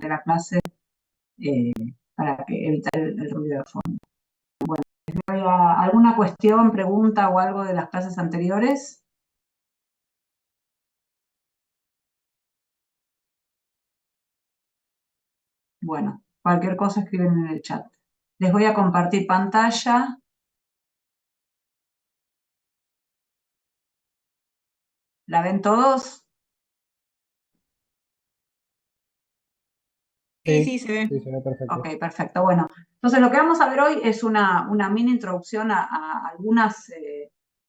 de la clase para evitar el ruido de fondo. Bueno, ¿alguna cuestión, pregunta o algo de las clases anteriores? Bueno, cualquier cosa escriben en el chat. Les voy a compartir pantalla. ¿La ven todos? Sí, se ve. Sí, se ve perfecto. Ok, perfecto. Bueno, entonces lo que vamos a ver hoy es una mini introducción a algunas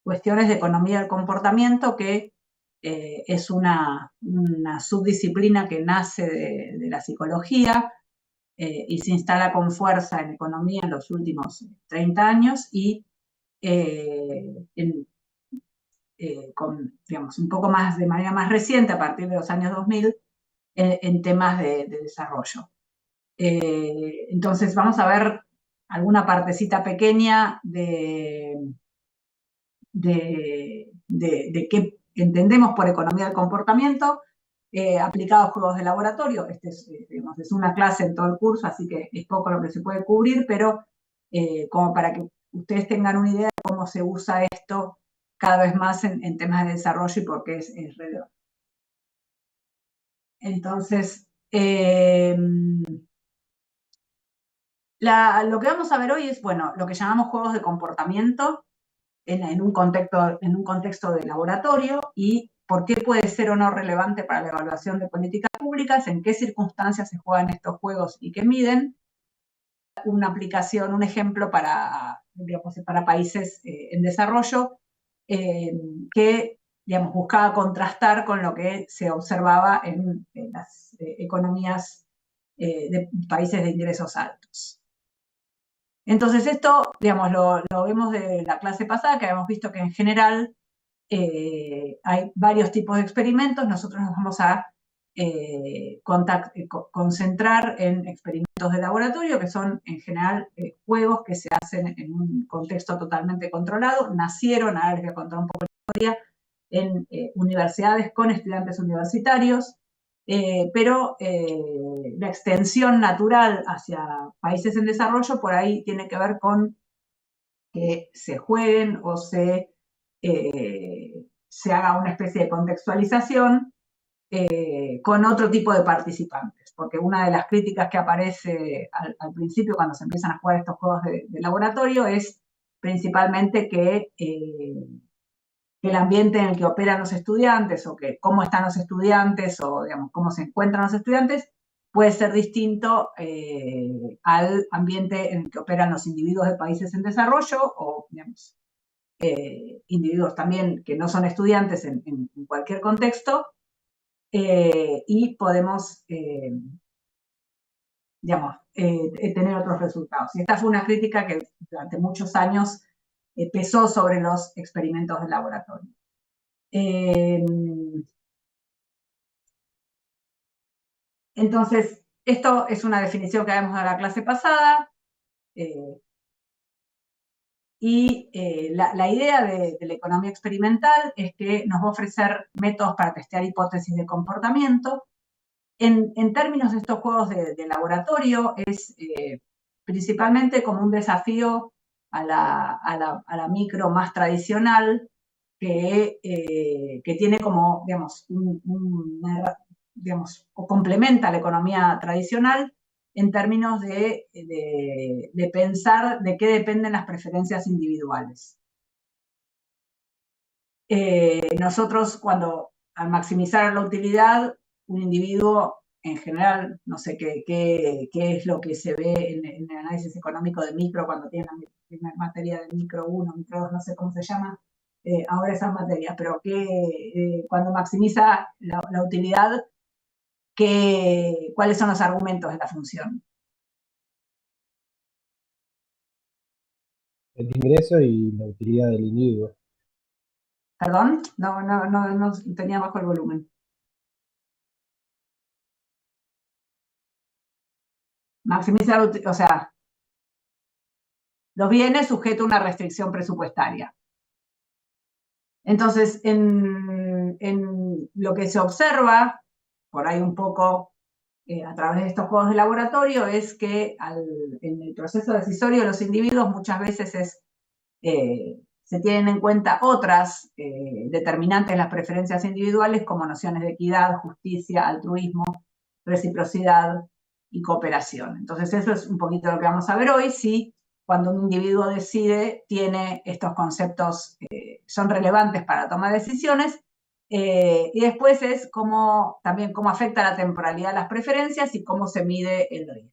cuestiones de economía del comportamiento que es una subdisciplina que nace de la psicología y se instala con fuerza en economía en los últimos 30 años y con, digamos, un poco más de manera más reciente, a partir de los años 2000, en temas de desarrollo. Entonces vamos a ver alguna partecita pequeña de qué entendemos por economía del comportamiento aplicado a juegos de laboratorio. Digamos, es una clase en todo el curso, así que es poco lo que se puede cubrir, pero como para que ustedes tengan una idea de cómo se usa esto cada vez más en temas de desarrollo y por qué es relevante. Entonces, lo que vamos a ver hoy es, bueno, lo que llamamos juegos de comportamiento en un contexto de laboratorio y por qué puede ser o no relevante para la evaluación de políticas públicas, en qué circunstancias se juegan estos juegos y qué miden. Una aplicación, un ejemplo para, digamos, para países en desarrollo que, digamos, buscaba contrastar con lo que se observaba en las economías de países de ingresos altos. Entonces esto, digamos, lo vemos de la clase pasada, que habíamos visto que en general hay varios tipos de experimentos. Nosotros nos vamos a concentrar en experimentos de laboratorio, que son en general juegos que se hacen en un contexto totalmente controlado. Nacieron, ahora les voy a contar un poco la historia, en universidades con estudiantes universitarios. Pero la extensión natural hacia países en desarrollo por ahí tiene que ver con que se jueguen o se haga una especie de contextualización con otro tipo de participantes. Porque una de las críticas que aparece al principio cuando se empiezan a jugar estos juegos de laboratorio es principalmente que el ambiente en el que operan los estudiantes o que cómo están los estudiantes o, digamos, cómo se encuentran los estudiantes puede ser distinto al ambiente en el que operan los individuos de países en desarrollo o, digamos, individuos también que no son estudiantes en cualquier contexto y podemos, digamos, tener otros resultados. Y esta fue una crítica que durante muchos años pesó sobre los experimentos de laboratorio. Entonces, esto es una definición que habíamos dado en la clase pasada. La idea de la economía experimental es que nos va a ofrecer métodos para testear hipótesis de comportamiento. En términos de estos juegos de laboratorio, es principalmente como un desafío a la micro más tradicional que tiene como, digamos, digamos, o complementa la economía tradicional en términos de pensar de qué dependen las preferencias individuales. Nosotros, al maximizar la utilidad, un individuo, en general, no sé qué es lo que se ve en el análisis económico de micro, cuando tienen la materia de micro 1, micro 2, no sé cómo se llama ahora esas materias, pero que cuando maximiza la utilidad, ¿cuáles son los argumentos de la función? El ingreso y la utilidad del individuo. ¿Perdón? No tenía bajo el volumen. Maximizar, o sea, los bienes sujetos a una restricción presupuestaria. Entonces, en lo que se observa, por ahí un poco a través de estos juegos de laboratorio es que en el proceso decisorio de los individuos muchas veces se tienen en cuenta otras determinantes de las preferencias individuales como nociones de equidad, justicia, altruismo, reciprocidad y cooperación. Entonces eso es un poquito lo que vamos a ver hoy, si cuando un individuo decide tiene estos conceptos, son relevantes para la toma de decisiones, y después es también cómo afecta la temporalidad a las preferencias y cómo se mide el riesgo.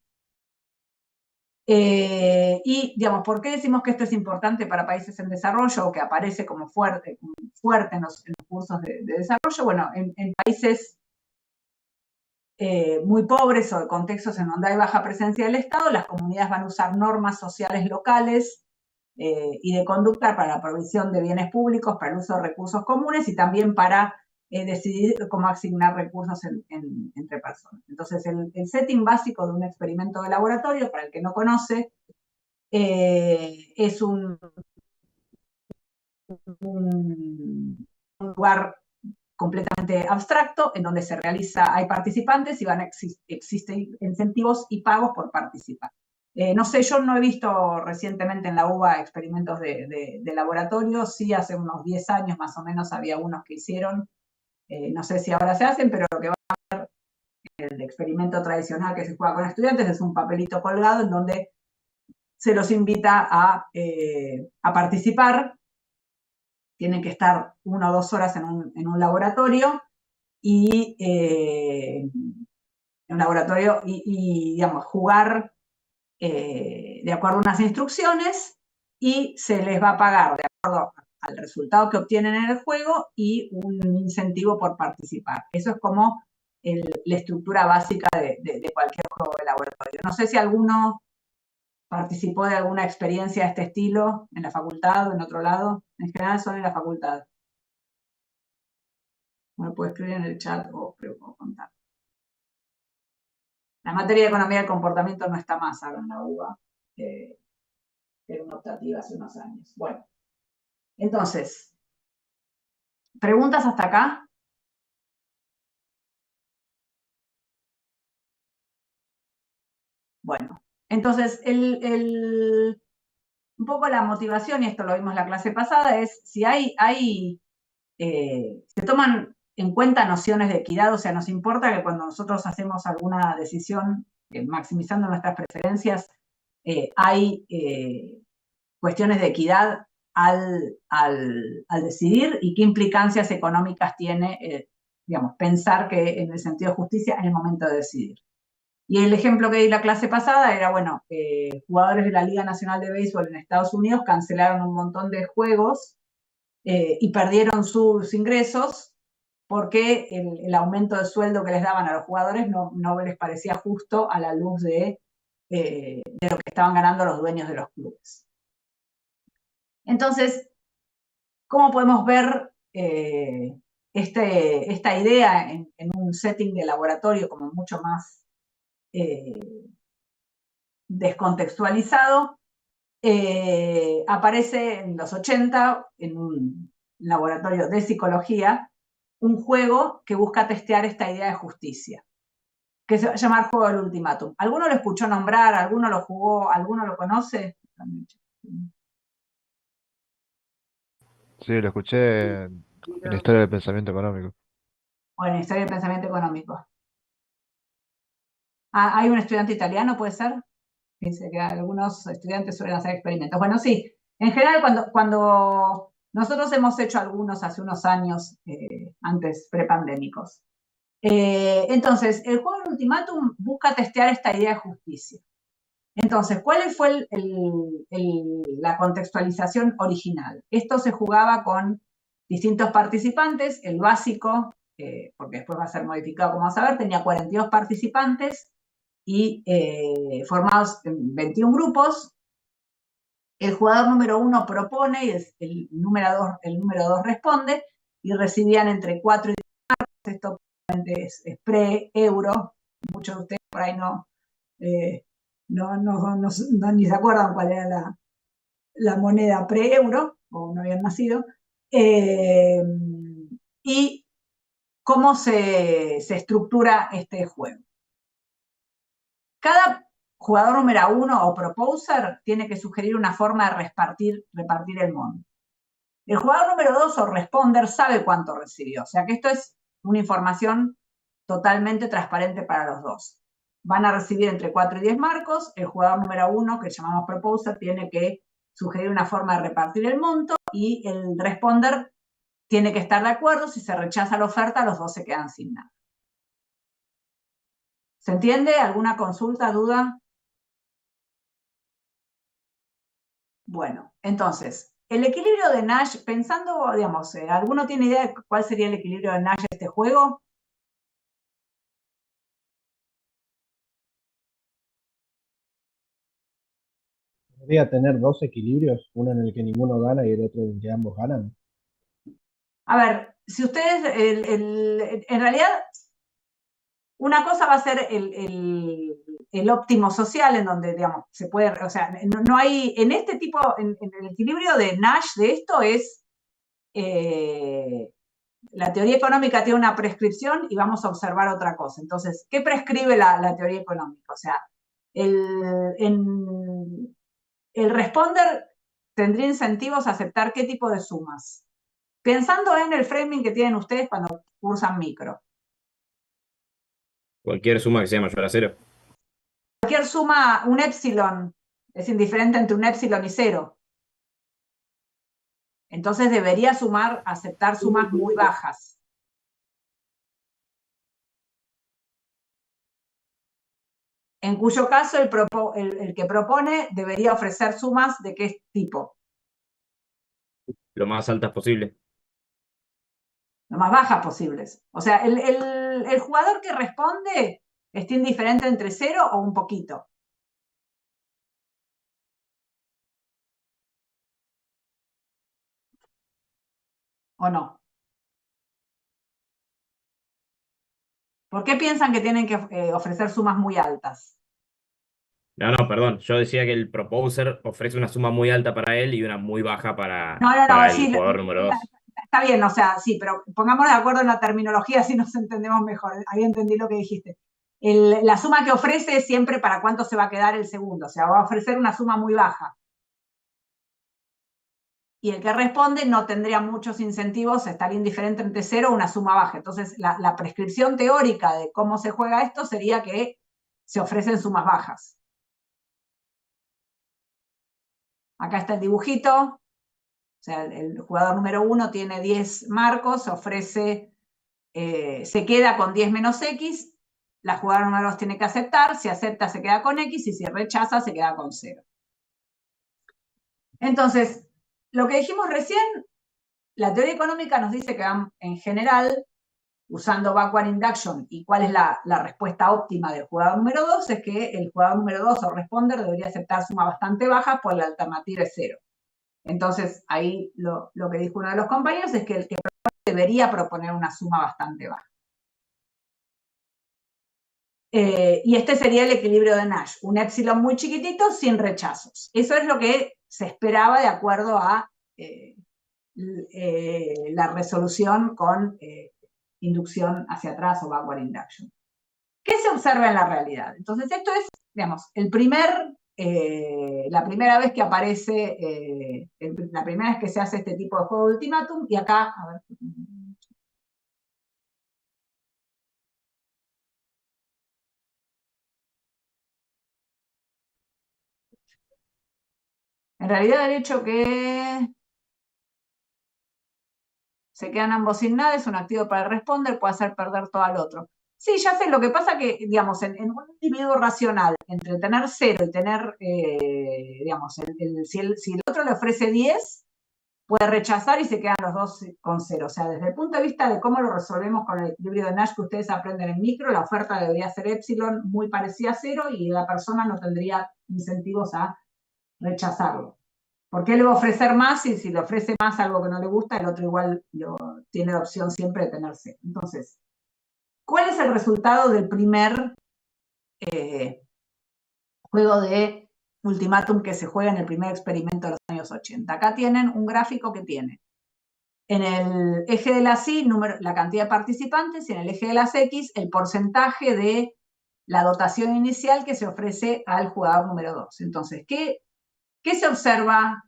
Y, digamos, ¿por qué decimos que esto es importante para países en desarrollo o que aparece como fuerte en los cursos de desarrollo? Bueno, en países muy pobres o de contextos en donde hay baja presencia del Estado, las comunidades van a usar normas sociales locales y de conducta para la provisión de bienes públicos, para el uso de recursos comunes y también para decidir cómo asignar recursos entre personas. Entonces, el setting básico de un experimento de laboratorio, para el que no conoce, es un lugar completamente abstracto en donde hay participantes y existen incentivos y pagos por participar. No sé, yo no he visto recientemente en la UBA experimentos de laboratorio, sí hace unos 10 años más o menos había unos que hicieron, no sé si ahora se hacen, pero lo que va a ser el experimento tradicional que se juega con estudiantes es un papelito colgado en donde se los invita a participar. Tienen que estar 1 o 2 horas en un laboratorio y digamos, jugar de acuerdo a unas instrucciones y se les va a pagar de acuerdo al resultado que obtienen en el juego y un incentivo por participar. Eso es como la estructura básica de cualquier juego de laboratorio. No sé si alguno participó de alguna experiencia de este estilo en la facultad o en otro lado. En general son en la facultad. Me puede escribir en el chat o contar. La materia de economía del comportamiento no está más ahora en la UBA. Era una optativa hace unos años. Bueno, entonces, ¿preguntas hasta acá? Bueno, entonces, un poco la motivación, y esto lo vimos en la clase pasada, es si se toman en cuenta nociones de equidad, o sea, nos importa que cuando nosotros hacemos alguna decisión maximizando nuestras preferencias, hay cuestiones de equidad al decidir y qué implicancias económicas tiene, digamos, pensar que en el sentido de justicia en el momento de decidir. Y el ejemplo que di la clase pasada era, bueno, jugadores de la Liga Nacional de Béisbol en Estados Unidos cancelaron un montón de juegos y perdieron sus ingresos porque el aumento de sueldo que les daban a los jugadores no les parecía justo a la luz de lo que estaban ganando los dueños de los clubes. Entonces, ¿cómo podemos ver esta idea en un setting de laboratorio como mucho más descontextualizado? Aparece en los 80, en un laboratorio de psicología, un juego que busca testear esta idea de justicia, que se va a llamar Juego del Ultimátum. ¿Alguno lo escuchó nombrar? ¿Alguno lo jugó? ¿Alguno lo conoce? Sí, lo escuché en la historia del pensamiento económico. Bueno, historia del pensamiento económico. Hay un estudiante italiano, ¿puede ser? Dice que algunos estudiantes suelen hacer experimentos. Bueno, sí, en general cuando nosotros hemos hecho algunos hace unos años, antes prepandémicos. Entonces, el juego del ultimátum busca testear esta idea de justicia. Entonces, ¿cuál fue la contextualización original? Esto se jugaba con distintos participantes, el básico, porque después va a ser modificado, como vamos a ver, tenía 42 participantes y formados en 21 grupos. El jugador número 1 propone y el número 2 responde y recibían entre 4 y 10 marcos. Esto es pre-euro. Muchos de ustedes por ahí ni se acuerdan cuál era la moneda pre-euro o no habían nacido. Y cómo se estructura este juego. cada jugador número 1 o proposer tiene que sugerir una forma de repartir el monto. El jugador número 2 o responder sabe cuánto recibió. O sea que esto es una información totalmente transparente para los dos. Van a recibir entre 4 y 10 marcos. El jugador número 1, que llamamos proposer, tiene que sugerir una forma de repartir el monto y el responder tiene que estar de acuerdo. Si se rechaza la oferta, los dos se quedan sin nada. ¿Se entiende? ¿Alguna consulta, duda? Bueno, entonces, el equilibrio de Nash, pensando, digamos, ¿alguno tiene idea de cuál sería el equilibrio de Nash de este juego? Podría tener dos equilibrios, uno en el que ninguno gana y el otro en el que ambos ganan. A ver, si ustedes, en realidad, una cosa va a ser el óptimo social, en donde, digamos, se puede, o sea, no hay, en este tipo, en el equilibrio de Nash de esto es, la teoría económica tiene una prescripción y vamos a observar otra cosa. Entonces, ¿qué prescribe la teoría económica? O sea, el responder tendría incentivos a aceptar qué tipo de sumas. Pensando en el framing que tienen ustedes cuando cursan micro. Cualquier suma que sea mayor a 0. Cualquier suma, un epsilon, es indiferente entre un epsilon y 0. Entonces debería aceptar sumas muy bajas. En cuyo caso el que propone debería ofrecer sumas de qué tipo. Lo más altas posible. Lo más bajas posibles. O sea, el jugador que responde está indiferente entre 0 o un poquito. ¿O no? ¿Por qué piensan que tienen que ofrecer sumas muy altas? No, perdón. Yo decía que el proposer ofrece una suma muy alta para él y una muy baja No, para el sí, jugador número 2. está bien, o sea, sí, pero pongámonos de acuerdo en la terminología si nos entendemos mejor. Ahí entendí lo que dijiste. La suma que ofrece es siempre para cuánto se va a quedar el segundo, o sea, va a ofrecer una suma muy baja. Y el que responde no tendría muchos incentivos, estaría indiferente entre 0 o una suma baja. Entonces, la prescripción teórica de cómo se juega esto sería que se ofrecen sumas bajas. Acá está el dibujito. O sea, el jugador número 1 tiene 10 marcos, ofrece, se queda con 10 menos X, la jugadora número 2 tiene que aceptar, si acepta se queda con X y si rechaza se queda con 0. Entonces, lo que dijimos recién, la teoría económica nos dice que en general, usando backward induction y cuál es la respuesta óptima del jugador número 2, es que el jugador número 2 o responder debería aceptar sumas bastante bajas, pues la alternativa es 0. Entonces, ahí lo que dijo uno de los compañeros es que el que debería proponer una suma bastante baja. Y este sería el equilibrio de Nash, un epsilon muy chiquitito sin rechazos. Eso es lo que se esperaba de acuerdo a la resolución con inducción hacia atrás o backward induction. ¿Qué se observa en la realidad? Entonces, esto es, digamos, la primera vez que aparece, la primera vez que se hace este tipo de juego de ultimátum, y acá, a ver. En realidad, el hecho que se quedan ambos sin nada es un activo para el responder, puede hacer perder todo al otro. Sí, ya sé, lo que pasa que, digamos, en un individuo racional, entre tener 0 y tener, digamos, si el otro le ofrece 10, puede rechazar y se quedan los dos con 0. O sea, desde el punto de vista de cómo lo resolvemos con el equilibrio de Nash que ustedes aprenden en micro, la oferta debería ser epsilon muy parecida a 0 y la persona no tendría incentivos a rechazarlo. ¿Por qué le va a ofrecer más y si le ofrece más algo que no le gusta, el otro igual tiene la opción siempre de tener 0? Entonces, ¿cuál es el resultado del primer juego de ultimátum que se juega en el primer experimento de los años 80? Acá tienen un gráfico que tiene en el eje de las Y la cantidad de participantes y en el eje de las X el porcentaje de la dotación inicial que se ofrece al jugador número 2. Entonces, ¿qué se observa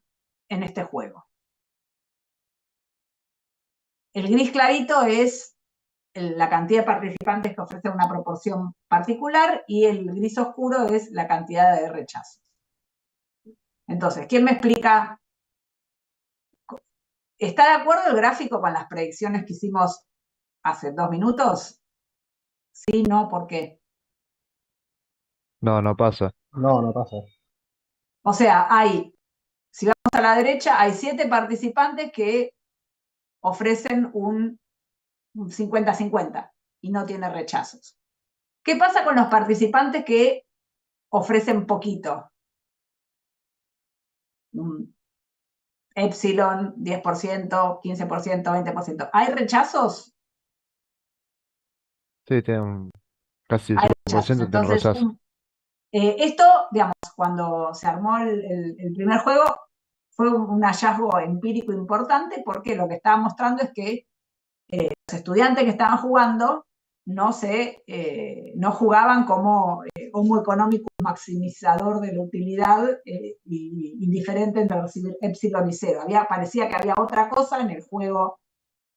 en este juego? El gris clarito es la cantidad de participantes que ofrece una proporción particular y el gris oscuro es la cantidad de rechazos. Entonces, ¿quién me explica? ¿Está de acuerdo el gráfico con las predicciones que hicimos hace 2 minutos? Sí, no, ¿por qué? No, no pasa. No, no pasa. O sea, si vamos a la derecha, hay 7 participantes que ofrecen un 50-50 y no tiene rechazos. ¿Qué pasa con los participantes que ofrecen poquito? Epsilon, 10%, 15%, 20%. ¿Hay rechazos? Sí, tienen casi el Hay rechazos. 50% tienen Entonces, rechazo. esto, digamos, cuando se armó el primer juego, fue un hallazgo empírico importante porque lo que estaba mostrando es que los estudiantes que estaban jugando no jugaban como homo económico maximizador de la utilidad indiferente entre recibir epsilon y cero. Parecía que había otra cosa en el juego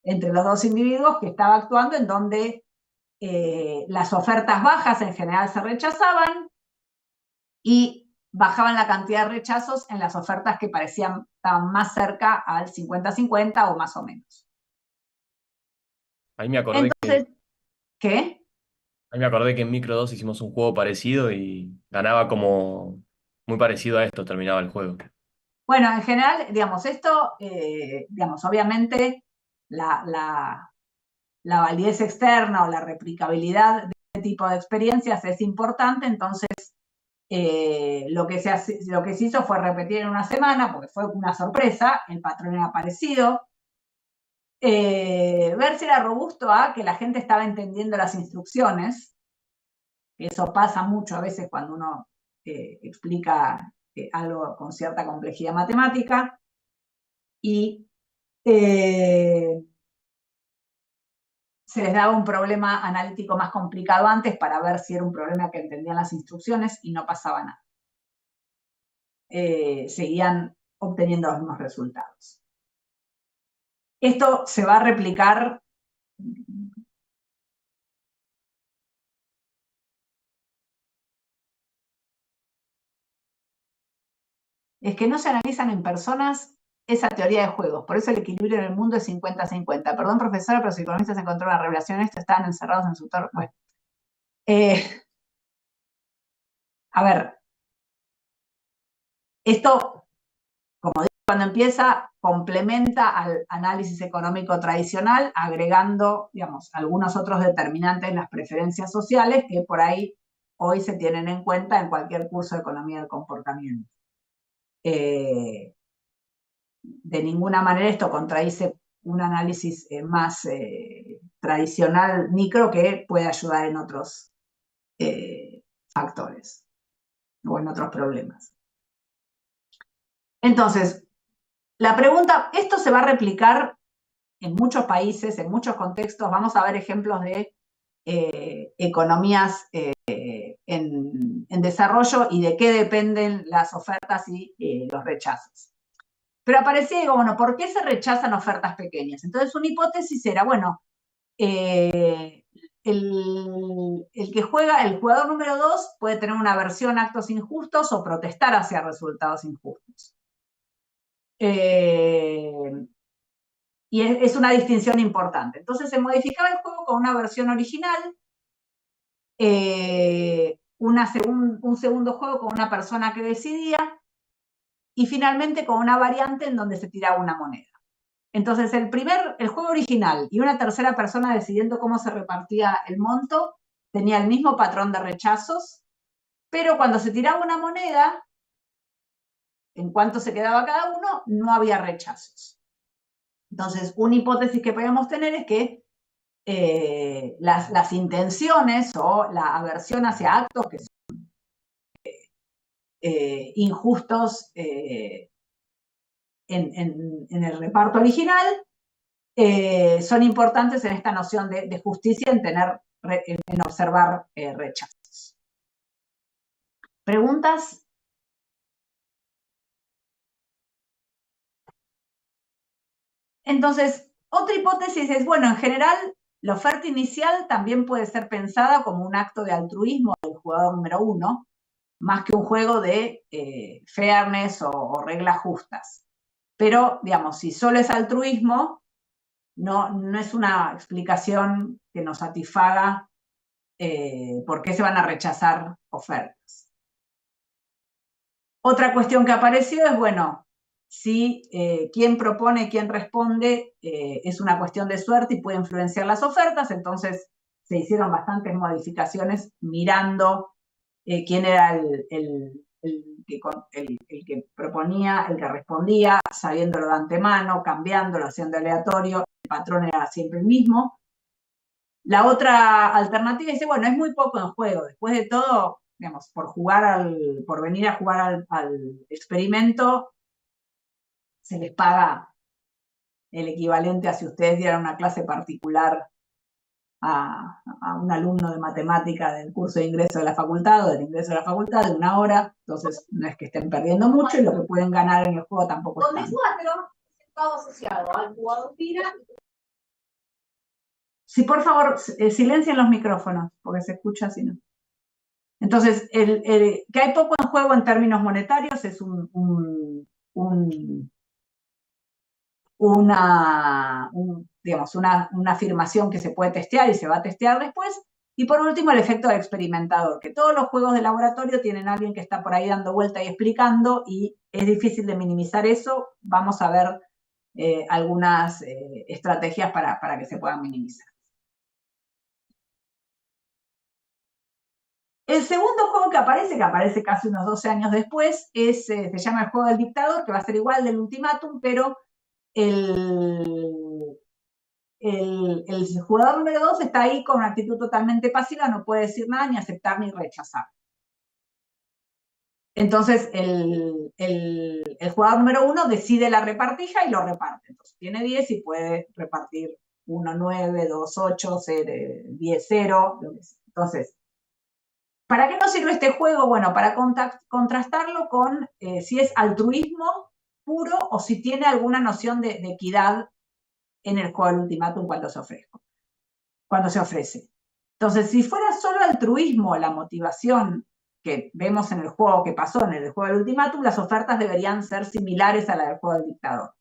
entre los dos individuos que estaba actuando en donde las ofertas bajas en general se rechazaban y bajaban la cantidad de rechazos en las ofertas que parecían estaban más cerca al 50-50 o más o menos. Ahí me acordé Entonces, ¿qué? ahí me acordé que en Micro 2 hicimos un juego parecido y ganaba como muy parecido a esto, terminaba el juego. Bueno, en general, digamos, esto, digamos, obviamente la validez externa o la replicabilidad de este tipo de experiencias es importante, entonces lo que se hizo fue repetir en una semana, porque fue una sorpresa, el patrón era parecido, ver si era robusto a que la gente estaba entendiendo las instrucciones, eso pasa mucho a veces cuando uno explica algo con cierta complejidad matemática, y se les daba un problema analítico más complicado antes para ver si era un problema que entendían las instrucciones y no pasaba nada. Seguían obteniendo los mismos resultados. Esto se va a replicar. Es que no se analizan en personas esa teoría de juegos. Por eso el equilibrio en el mundo es 50-50. Perdón, profesora, pero si economistas encontraron una revelación esto, estaban encerrados en su torre. Bueno. A ver. Esto, como digo, cuando empieza, complementa al análisis económico tradicional, agregando, digamos, algunos otros determinantes en las preferencias sociales que por ahí hoy se tienen en cuenta en cualquier curso de economía del comportamiento. De ninguna manera esto contradice un análisis más tradicional micro que puede ayudar en otros factores o en otros problemas. Entonces, la pregunta, ¿esto se va a replicar en muchos países, en muchos contextos? Vamos a ver ejemplos de economías en desarrollo y de qué dependen las ofertas y los rechazos. Pero aparecía y digo, bueno, ¿por qué se rechazan ofertas pequeñas? Entonces, una hipótesis era, bueno, el que juega, el jugador número 2 puede tener una aversión a actos injustos o protestar hacia resultados injustos. Y es una distinción importante. Entonces se modificaba el juego con una versión original, un segundo juego con una persona que decidía, y finalmente con una variante en donde se tiraba una moneda. Entonces el juego original y una tercera persona decidiendo cómo se repartía el monto tenía el mismo patrón de rechazos, pero cuando se tiraba una moneda, en cuanto se quedaba cada uno, no había rechazos. Entonces, una hipótesis que podemos tener es que las intenciones o la aversión hacia actos que son injustos en el reparto original son importantes en esta noción de justicia en observar rechazos. ¿Preguntas? Entonces, otra hipótesis es, bueno, en general, la oferta inicial también puede ser pensada como un acto de altruismo del jugador número 1, más que un juego de fairness o reglas justas. Pero, digamos, si solo es altruismo, no es una explicación que nos satisfaga por qué se van a rechazar ofertas. Otra cuestión que apareció es, bueno, si quién propone, quién responde, es una cuestión de suerte y puede influenciar las ofertas, entonces se hicieron bastantes modificaciones mirando quién era el que proponía, el que respondía, sabiéndolo de antemano, cambiándolo, haciendo aleatorio, el patrón era siempre el mismo. La otra alternativa dice, bueno, es muy poco en juego, después de todo, digamos, por venir a jugar al experimento, se les paga el equivalente a si ustedes dieran una clase particular a un alumno de matemática del curso de ingreso de la facultad o del ingreso de la facultad de 1 hora, entonces no es que estén perdiendo mucho y lo que pueden ganar en el juego tampoco es tanto. Todo asociado al jugador tira. Sí, por favor, silencien los micrófonos, porque se escucha así, ¿no? Entonces, que hay poco en juego en términos monetarios es digamos, una afirmación que se puede testear y se va a testear después. Y por último, el efecto del experimentador, que todos los juegos de laboratorio tienen a alguien que está por ahí dando vuelta y explicando, y es difícil de minimizar eso. Vamos a ver algunas estrategias para que se puedan minimizar. El segundo juego que aparece casi unos 12 años después, se llama el juego del dictador, que va a ser igual del ultimátum, pero el jugador número 2 está ahí con una actitud totalmente pasiva, no puede decir nada, ni aceptar ni rechazar. Entonces, el jugador número 1 decide la repartija y lo reparte. Entonces, tiene 10 y puede repartir 1, 9, 2, 8, 10, 0. Entonces, ¿para qué nos sirve este juego? Bueno, para contrastarlo con si es altruismo puro o si tiene alguna noción de equidad en el juego del ultimátum cuando se ofrece. Entonces, si fuera solo altruismo la motivación que vemos en el juego que pasó, en el juego del ultimátum, las ofertas deberían ser similares a la del juego del dictador.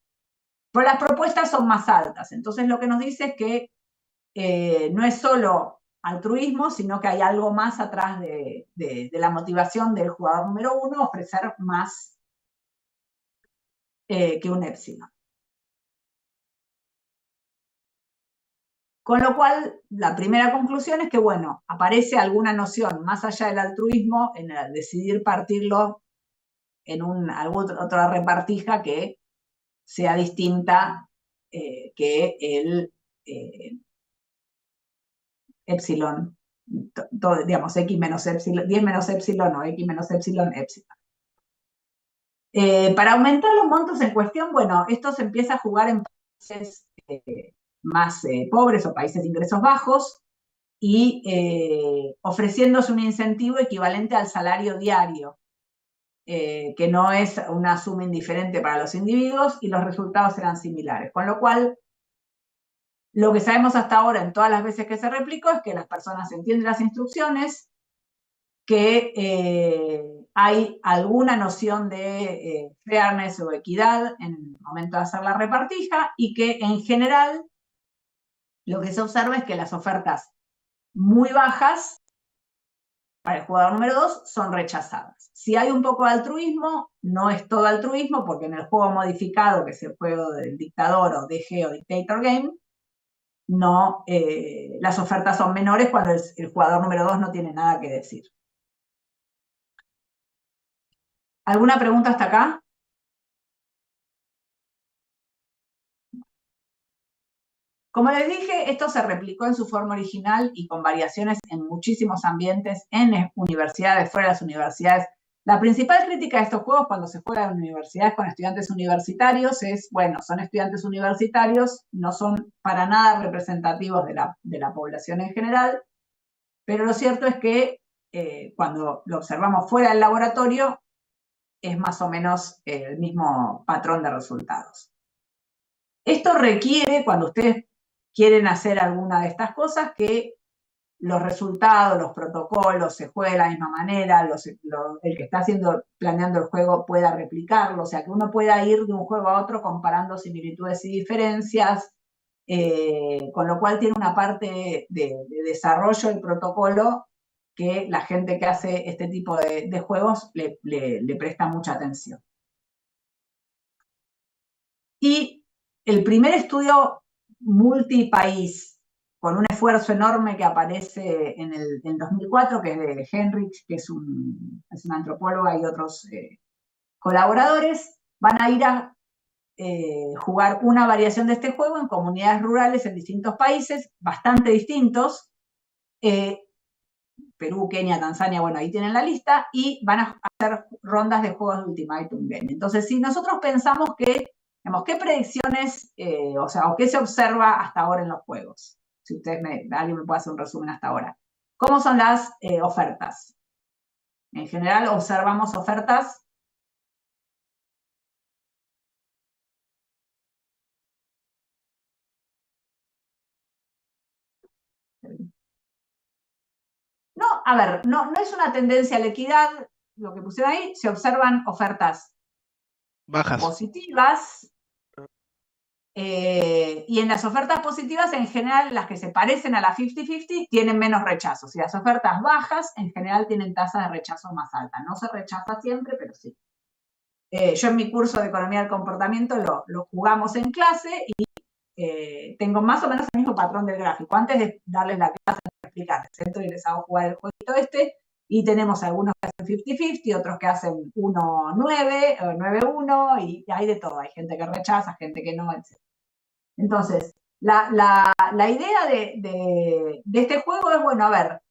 Pero las propuestas son más altas. Entonces, lo que nos dice es que no es solo altruismo, sino que hay algo más atrás de la motivación del jugador número 1, ofrecer más que un épsilon. Con lo cual, la primera conclusión es que, bueno, aparece alguna noción más allá del altruismo en el decidir partirlo en alguna otra repartija que sea distinta que el epsilon, digamos, x menos epsilon, 10 menos epsilon o x menos epsilon, epsilon. Para aumentar los montos en cuestión, bueno, esto se empieza a jugar en países más pobres o países de ingresos bajos y ofreciéndose un incentivo equivalente al salario diario, que no es una suma indiferente para los individuos, y los resultados eran similares. Con lo cual, lo que sabemos hasta ahora en todas las veces que se replicó es que las personas entienden las instrucciones, que hay alguna noción de fairness o equidad en el momento de hacer la repartija y que en general lo que se observa es que las ofertas muy bajas para el jugador número 2 son rechazadas. Si hay un poco de altruismo, no es todo altruismo, porque en el juego modificado, que es el juego del dictador o DG o Dictator Game, no, las ofertas son menores cuando el jugador número 2 no tiene nada que decir. ¿Alguna pregunta hasta acá? Como les dije, esto se replicó en su forma original y con variaciones en muchísimos ambientes, en universidades, fuera de las universidades. La principal crítica de estos juegos cuando se juegan en universidades con estudiantes universitarios es, bueno, son estudiantes universitarios, no son para nada representativos de la población en general, pero lo cierto es que cuando lo observamos fuera del laboratorio, es más o menos el mismo patrón de resultados. Esto requiere, cuando ustedes quieren hacer alguna de estas cosas, que los resultados, los protocolos se jueguen de la misma manera, el que está planeando el juego pueda replicarlo, o sea, que uno pueda ir de un juego a otro comparando similitudes y diferencias, con lo cual tiene una parte de desarrollo del protocolo que la gente que hace este tipo de juegos le presta mucha atención. Y el primer estudio multipaís, con un esfuerzo enorme que aparece en 2004, que es de Henrich, que es una antropóloga y otros colaboradores, van a ir a jugar una variación de este juego en comunidades rurales en distintos países, bastante distintos, Perú, Kenia, Tanzania, bueno, ahí tienen la lista, y van a hacer rondas de juegos de Ultimatum Game. Entonces, si nosotros pensamos que, digamos, ¿qué predicciones, o qué se observa hasta ahora en los juegos? Si alguien me puede hacer un resumen hasta ahora. ¿Cómo son las ofertas? En general, observamos ofertas no, a ver, no es una tendencia a la equidad, lo que pusieron ahí, se observan ofertas Bajas. positivas, y en las ofertas positivas, en general, las que se parecen a la 50-50 tienen menos rechazos, y las ofertas bajas, en general, tienen tasas de rechazo más altas. No se rechaza siempre, pero sí. Yo en mi curso de Economía del Comportamiento lo jugamos en clase y tengo más o menos el mismo patrón del gráfico. Antes de darles la clase, explicarles, entro y les hago jugar el jueguito este, y tenemos algunos que hacen 50-50, otros que hacen 1-9, 9-1, y hay de todo. Hay gente que rechaza, gente que no, etc. Entonces, la idea de este juego es, bueno, a ver,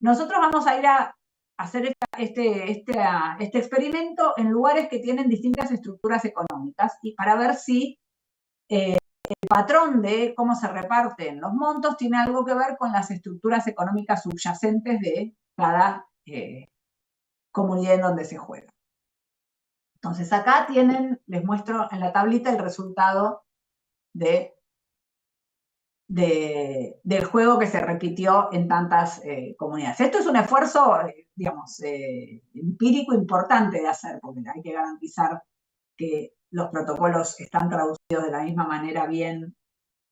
nosotros vamos a ir a hacer este experimento en lugares que tienen distintas estructuras económicas, y para ver si el patrón de cómo se reparten los montos tiene algo que ver con las estructuras económicas subyacentes de cada comunidad en donde se juega. Entonces acá les muestro en la tablita el resultado del juego que se repitió en tantas comunidades. Esto es un esfuerzo, digamos, empírico importante de hacer, porque hay que garantizar que los protocolos están traducidos de la misma manera bien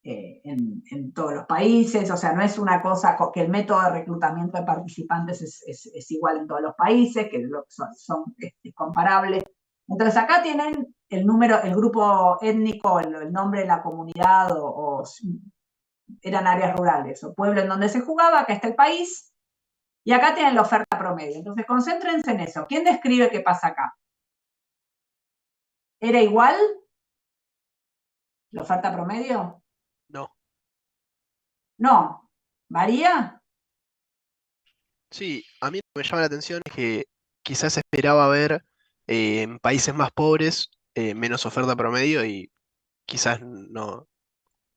en todos los países. O sea, no es una cosa que el método de reclutamiento de participantes es igual en todos los países, que es comparable. Entonces acá tienen el número, el grupo étnico, el nombre de la comunidad, o eran áreas rurales o pueblo en donde se jugaba. Acá está el país, y acá tienen la oferta promedio. Entonces concéntrense en eso. ¿Quién describe qué pasa acá? ¿Era igual la oferta promedio? No. No. ¿Varía? Sí, a mí lo que me llama la atención es que quizás esperaba ver en países más pobres menos oferta promedio y quizás no,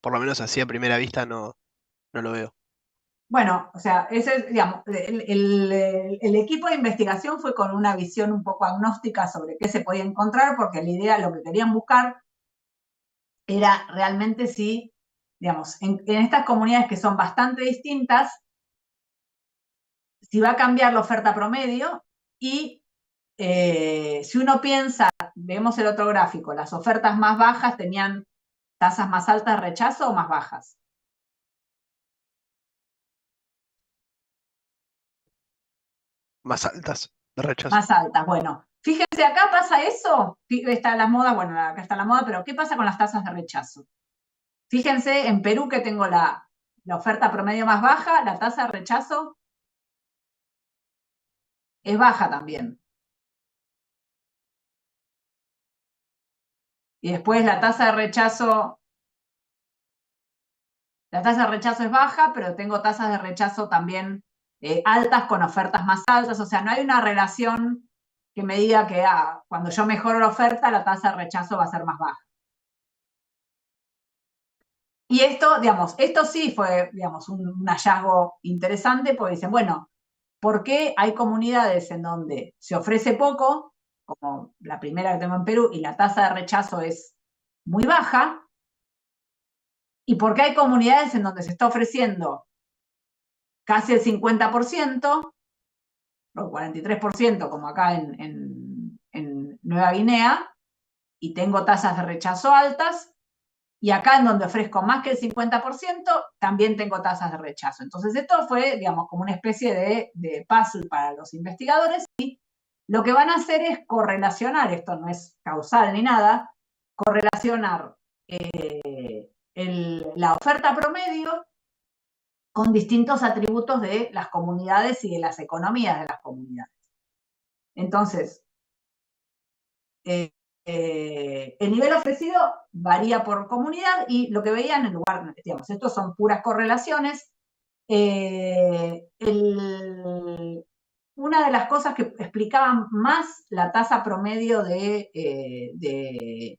por lo menos así a primera vista no lo veo. Bueno, o sea, digamos, el equipo de investigación fue con una visión un poco agnóstica sobre qué se podía encontrar, porque la idea, lo que querían buscar, era realmente si, digamos, en estas comunidades que son bastante distintas, si va a cambiar la oferta promedio. Y si uno piensa, vemos el otro gráfico, las ofertas más bajas tenían tasas más altas de rechazo o más bajas. Más altas de rechazo. Más altas, bueno. Fíjense, acá pasa eso, está la moda, bueno, acá está la moda, pero ¿qué pasa con las tasas de rechazo? Fíjense, en Perú, que tengo la oferta promedio más baja, la tasa de rechazo es baja también. Y después la tasa de rechazo es baja, pero tengo tasas de rechazo también altas con ofertas más altas. O sea, no hay una relación que me diga que cuando yo mejoro la oferta, la tasa de rechazo va a ser más baja. Y esto, digamos, esto sí fue, digamos, un hallazgo interesante, porque dicen, bueno, ¿por qué hay comunidades en donde se ofrece poco, como la primera que tengo en Perú, y la tasa de rechazo es muy baja? ¿Y por qué hay comunidades en donde se está ofreciendo casi el 50%, o 43%, como acá en Nueva Guinea, y tengo tasas de rechazo altas, y acá en donde ofrezco más que el 50%, también tengo tasas de rechazo? Entonces esto fue, digamos, como una especie de puzzle para los investigadores, y lo que van a hacer es correlacionar, esto no es causal ni nada, correlacionar la oferta promedio con distintos atributos de las comunidades y de las economías de las comunidades. Entonces, el nivel ofrecido varía por comunidad, y lo que veían en lugar, digamos, estos son puras correlaciones. Una de las cosas que explicaban más la tasa promedio de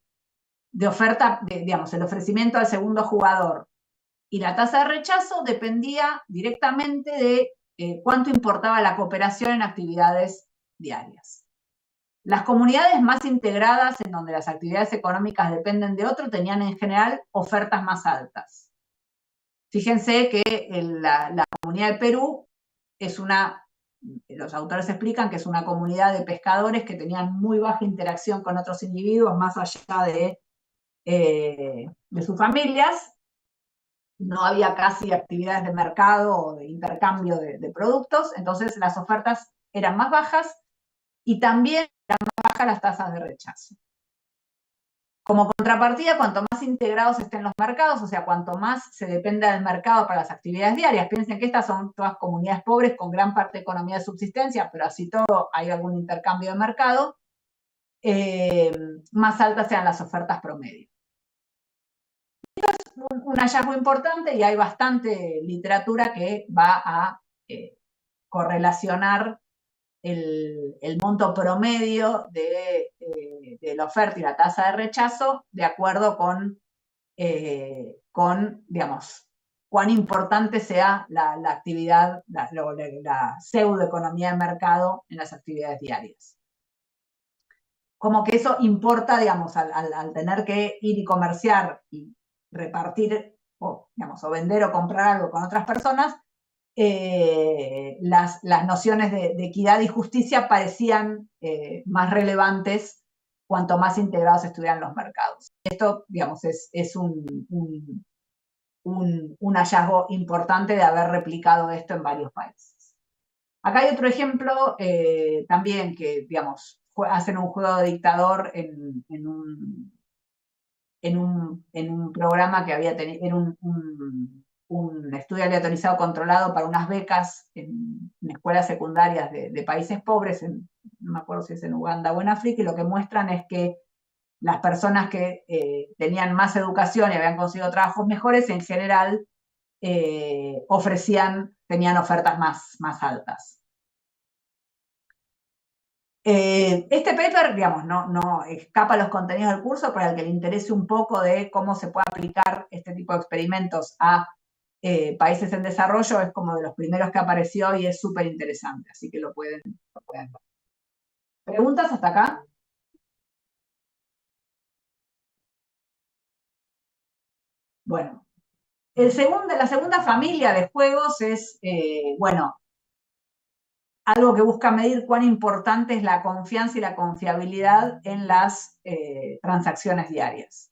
oferta, digamos, el ofrecimiento al segundo jugador y la tasa de rechazo dependía directamente de cuánto importaba la cooperación en actividades diarias. Las comunidades más integradas, en donde las actividades económicas dependen de otro, tenían en general ofertas más altas. Fíjense que la comunidad de Perú es los autores explican que es una comunidad de pescadores que tenían muy baja interacción con otros individuos más allá de sus familias. No había casi actividades de mercado o de intercambio de productos, entonces las ofertas eran más bajas y también eran más bajas las tasas de rechazo. Como contrapartida, cuanto más integrados estén los mercados, o sea, cuanto más se dependa del mercado para las actividades diarias, piensen que estas son todas comunidades pobres con gran parte de economía de subsistencia, pero así todo hay algún intercambio de mercado, más altas sean las ofertas promedio. Un hallazgo importante, y hay bastante literatura que va a correlacionar el monto promedio de la oferta y la tasa de rechazo de acuerdo con digamos, cuán importante sea la actividad, la pseudoeconomía de mercado en las actividades diarias. Como que eso importa, digamos, al tener que ir y comerciar y repartir, digamos, o vender o comprar algo con otras personas, las nociones de equidad y justicia parecían más relevantes cuanto más integrados estuvieran los mercados. Esto, digamos, es un hallazgo importante de haber replicado esto en varios países. Acá hay otro ejemplo también que, digamos, hacen un juego de dictador en un programa que había tenido, era un estudio aleatorizado controlado para unas becas en escuelas secundarias de países pobres, no me acuerdo si es en Uganda o en África, y lo que muestran es que las personas que tenían más educación y habían conseguido trabajos mejores, en general tenían ofertas más altas. Este paper, digamos, no escapa a los contenidos del curso, para el que le interese un poco de cómo se puede aplicar este tipo de experimentos a países en desarrollo, es como de los primeros que apareció y es súper interesante, así que lo pueden ver. ¿Preguntas hasta acá? Bueno, la segunda familia de juegos es, bueno, algo que busca medir cuán importante es la confianza y la confiabilidad en las transacciones diarias.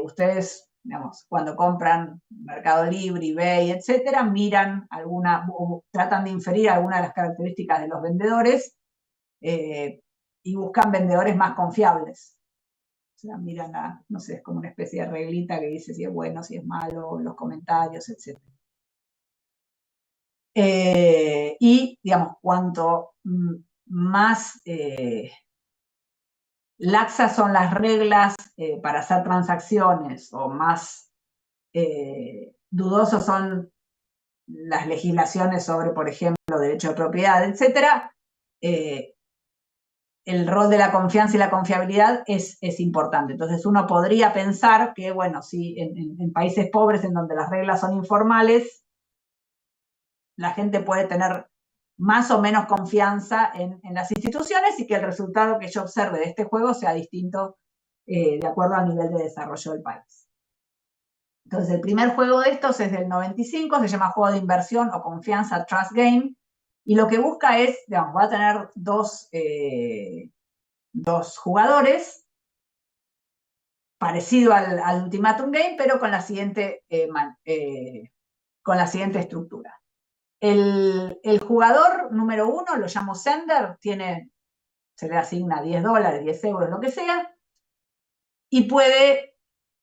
Ustedes, digamos, cuando compran Mercado Libre, eBay, etcétera, miran o tratan de inferir alguna de las características de los vendedores y buscan vendedores más confiables. O sea, miran no sé, es como una especie de reglita que dice si es bueno, si es malo, los comentarios, etcétera. Y, digamos, cuanto más laxas son las reglas para hacer transacciones o más dudosos son las legislaciones sobre, por ejemplo, derecho de propiedad, etcétera, el rol de la confianza y la confiabilidad es importante. Entonces uno podría pensar que, bueno, si en países pobres en donde las reglas son informales, la gente puede tener más o menos confianza en las instituciones y que el resultado que yo observe de este juego sea distinto de acuerdo al nivel de desarrollo del país. Entonces, el primer juego de estos es del 95, se llama Juego de Inversión o Confianza Trust Game, y lo que busca es, digamos, va a tener dos jugadores, parecido al Ultimatum Game, pero con la siguiente estructura. El jugador número 1, lo llamo sender, se le asigna $10, 10 euros, lo que sea, y puede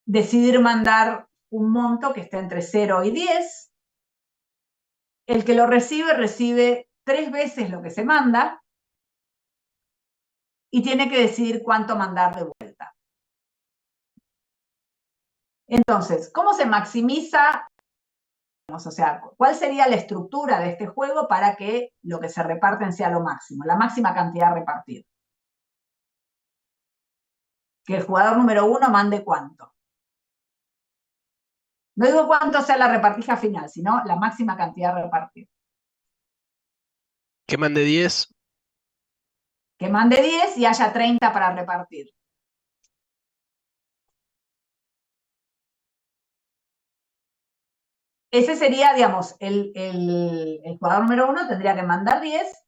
decidir mandar un monto que esté entre 0 y 10. El que lo recibe 3 veces lo que se manda y tiene que decidir cuánto mandar de vuelta. Entonces, ¿cómo se maximiza? O sea, ¿cuál sería la estructura de este juego para que lo que se reparten sea lo máximo, la máxima cantidad repartida? Que el jugador número 1 mande cuánto. No digo cuánto sea la repartija final, sino la máxima cantidad repartida. Que mande 10. Que mande 10 y haya 30 para repartir. Ese sería, digamos, el jugador número 1 tendría que mandar 10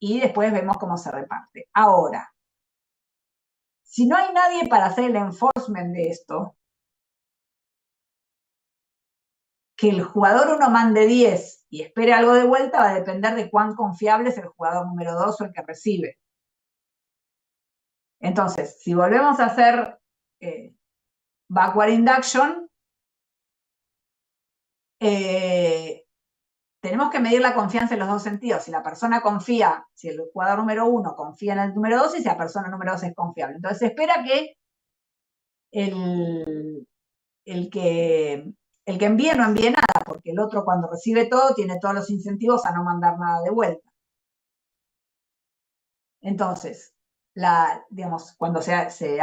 y después vemos cómo se reparte. Ahora, si no hay nadie para hacer el enforcement de esto, que el jugador 1 mande 10 y espere algo de vuelta va a depender de cuán confiable es el jugador número 2 o el que recibe. Entonces, si volvemos a hacer backward induction, tenemos que medir la confianza en los dos sentidos. Si la persona confía, si el jugador número 1 confía en el número 2 y si la persona número 2 es confiable. Entonces se espera que el que envíe no envíe nada, porque el otro cuando recibe todo tiene todos los incentivos a no mandar nada de vuelta. Entonces, digamos, cuando se hace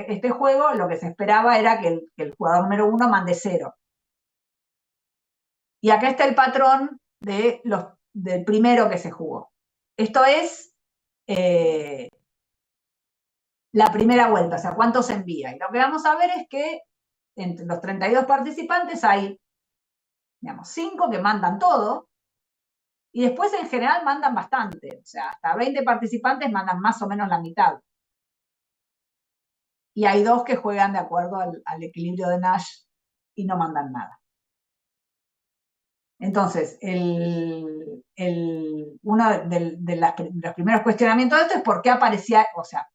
este juego, lo que se esperaba era que el jugador número 1 mande 0. Y acá está el patrón del primero que se jugó. Esto es la primera vuelta, o sea, cuánto se envía. Y lo que vamos a ver es que entre los 32 participantes hay, digamos, 5 que mandan todo, y después en general mandan bastante, o sea, hasta 20 participantes mandan más o menos la mitad. Y hay 2 que juegan de acuerdo al equilibrio de Nash y no mandan nada. Entonces, uno de los primeros cuestionamientos de esto es por qué aparecía, o sea,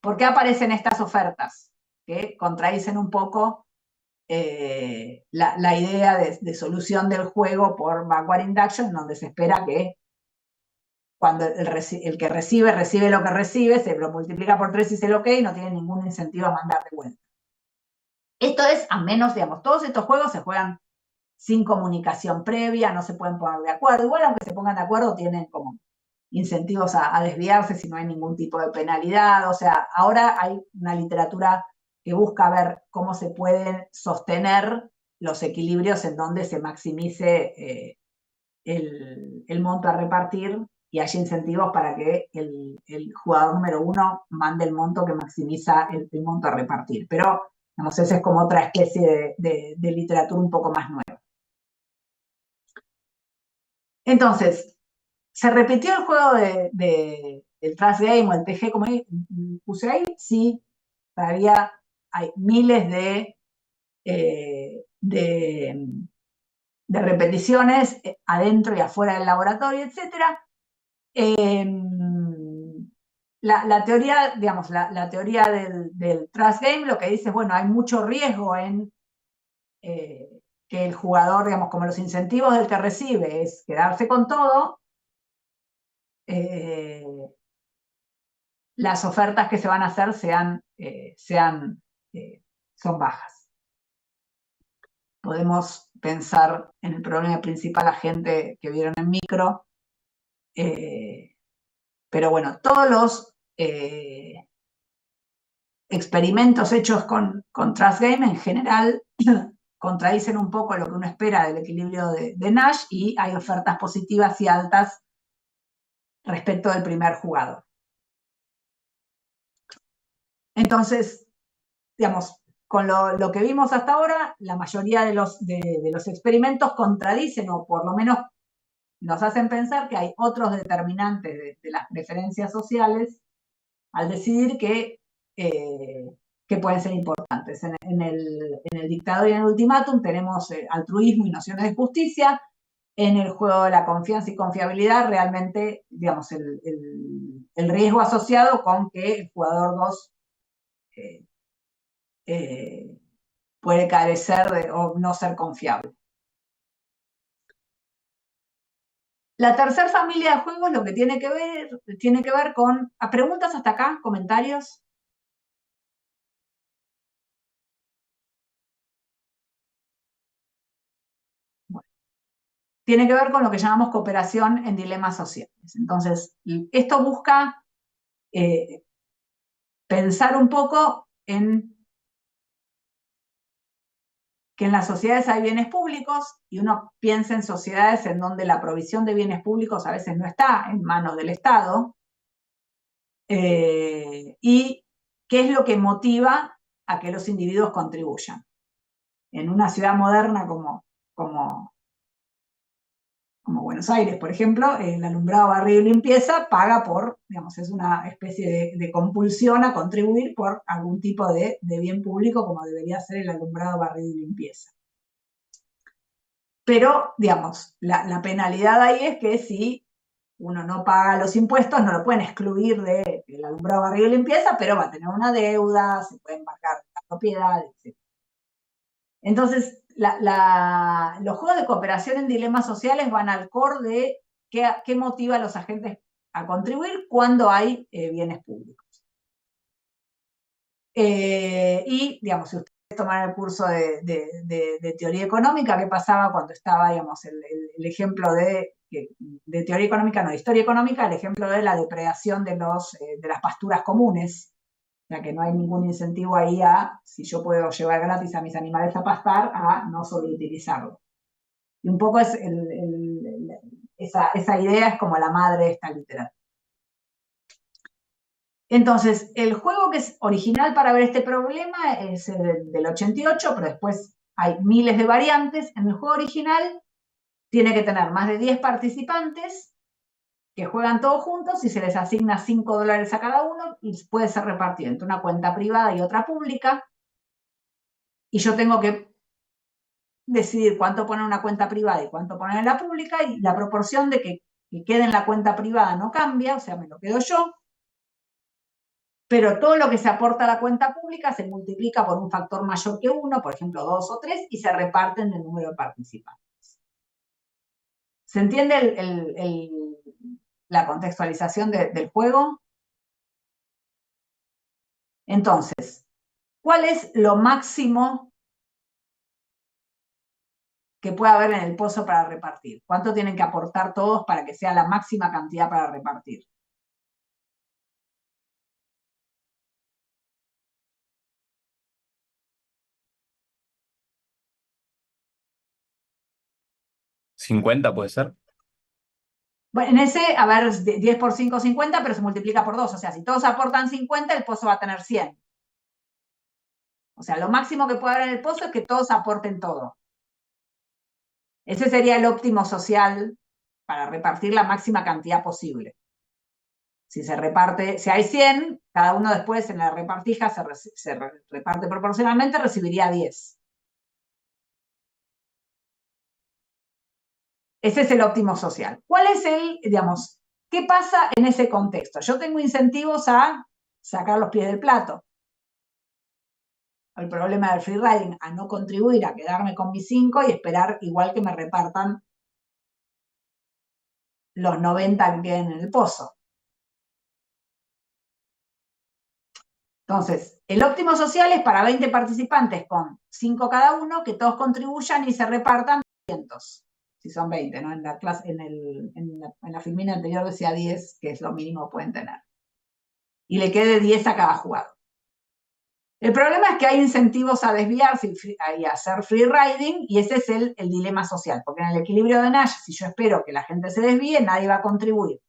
¿por qué aparecen estas ofertas? Que contradicen un poco la idea de solución del juego por backward induction, donde se espera que cuando el que recibe lo que recibe, se lo multiplica por 3 y se lo OK, y no tiene ningún incentivo a mandar de vuelta. Esto es, a menos, digamos, todos estos juegos se juegan sin comunicación previa, no se pueden poner de acuerdo. Igual, aunque se pongan de acuerdo, tienen como incentivos a desviarse si no hay ningún tipo de penalidad. O sea, ahora hay una literatura que busca ver cómo se pueden sostener los equilibrios en donde se maximice el monto a repartir y hay incentivos para que el jugador número 1 mande el monto que maximiza el monto a repartir. Pero, digamos, esa es como otra especie de literatura un poco más nueva. Entonces, ¿se repitió el juego del Trust Game o el TG, como puse ahí? Sí, todavía hay miles de repeticiones adentro y afuera del laboratorio, etc. La teoría, digamos, la teoría del Trust Game lo que dice es, bueno, hay mucho riesgo en que el jugador, digamos, como los incentivos del que recibe es quedarse con todo, las ofertas que se van a hacer son bajas. Podemos pensar en el problema principal a gente que vieron en micro, pero bueno, todos los experimentos hechos con Trust Game en general contradicen un poco lo que uno espera del equilibrio de Nash y hay ofertas positivas y altas respecto del primer jugador. Entonces, digamos, con lo que vimos hasta ahora, la mayoría de los experimentos contradicen o por lo menos nos hacen pensar que hay otros determinantes de las preferencias sociales al decidir que pueden ser importantes. En el dictador y en el ultimátum tenemos altruismo y nociones de justicia. En el juego de la confianza y confiabilidad, realmente, digamos, el riesgo asociado con que el jugador 2 puede carecer o no ser confiable. La tercera familia de juegos lo que tiene que ver con... ¿Preguntas hasta acá? ¿Comentarios? Bueno, tiene que ver con lo que llamamos cooperación en dilemas sociales. Entonces, esto busca pensar un poco en que en las sociedades hay bienes públicos y uno piensa en sociedades en donde la provisión de bienes públicos a veces no está en manos del Estado, y qué es lo que motiva a que los individuos contribuyan. En una ciudad moderna como Buenos Aires, por ejemplo, el alumbrado, barrido y limpieza paga por, digamos, es una especie de compulsión a contribuir por algún tipo de bien público como debería ser el alumbrado, barrido y limpieza. Pero, digamos, la penalidad ahí es que si uno no paga los impuestos, no lo pueden excluir del alumbrado, barrido y limpieza, pero va a tener una deuda, se puede embargar la propiedad, etc. Entonces, los juegos de cooperación en dilemas sociales van al core de qué motiva a los agentes a contribuir cuando hay bienes públicos. Y, digamos, si ustedes toman el curso de teoría económica, ¿qué pasaba cuando estaba, digamos, el ejemplo de teoría económica, no, de historia económica, el ejemplo de la depredación de las pasturas comunes? O sea, que no hay ningún incentivo ahí si yo puedo llevar gratis a mis animales a pastar, a no sobreutilizarlo. Y un poco esa idea es como la madre de esta literatura. Entonces, el juego que es original para ver este problema es el del 88, pero después hay miles de variantes. En el juego original tiene que tener más de 10 participantes que juegan todos juntos y se les asigna $5 a cada uno y puede ser repartido entre una cuenta privada y otra pública. Y yo tengo que decidir cuánto poner en una cuenta privada y cuánto poner en la pública, y la proporción de que quede en la cuenta privada no cambia, o sea, me lo quedo yo, pero todo lo que se aporta a la cuenta pública se multiplica por un factor mayor que 1, por ejemplo 2 o 3, y se reparten el número de participantes. ¿Se entiende la contextualización del juego? Entonces, ¿cuál es lo máximo que puede haber en el pozo para repartir? ¿Cuánto tienen que aportar todos para que sea la máxima cantidad para repartir? ¿50 puede ser? Bueno, en ese, a ver, 10 por 5, 50, pero se multiplica por 2. O sea, si todos aportan 50, el pozo va a tener 100. O sea, lo máximo que puede haber en el pozo es que todos aporten todo. Ese sería el óptimo social para repartir la máxima cantidad posible. Si hay 100, cada uno después en la repartija se reparte proporcionalmente, recibiría 10. Ese es el óptimo social. ¿Cuál es digamos, qué pasa en ese contexto? Yo tengo incentivos a sacar los pies del plato. El problema del free riding, a no contribuir, a quedarme con mis 5 y esperar igual que me repartan los 90 que queden en el pozo. Entonces, el óptimo social es para 20 participantes con 5 cada uno, que todos contribuyan y se repartan 200, si son 20, ¿no? En la filmina anterior decía 10, que es lo mínimo que pueden tener. Y le quede 10 a cada jugador. El problema es que hay incentivos a desviarse y a hacer free riding, y ese es el dilema social, porque en el equilibrio de Nash, si yo espero que la gente se desvíe, nadie va a contribuir.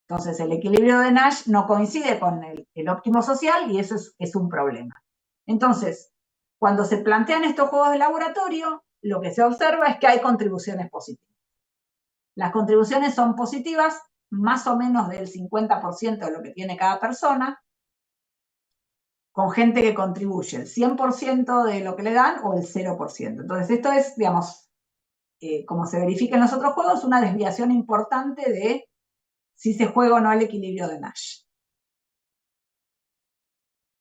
Entonces, el equilibrio de Nash no coincide con el óptimo social y eso es un problema. Entonces, cuando se plantean estos juegos de laboratorio, lo que se observa es que hay contribuciones positivas. Las contribuciones son positivas, más o menos del 50% de lo que tiene cada persona, con gente que contribuye el 100% de lo que le dan o el 0%. Entonces, esto es, digamos, como se verifica en los otros juegos, una desviación importante de si se juega o no el equilibrio de Nash.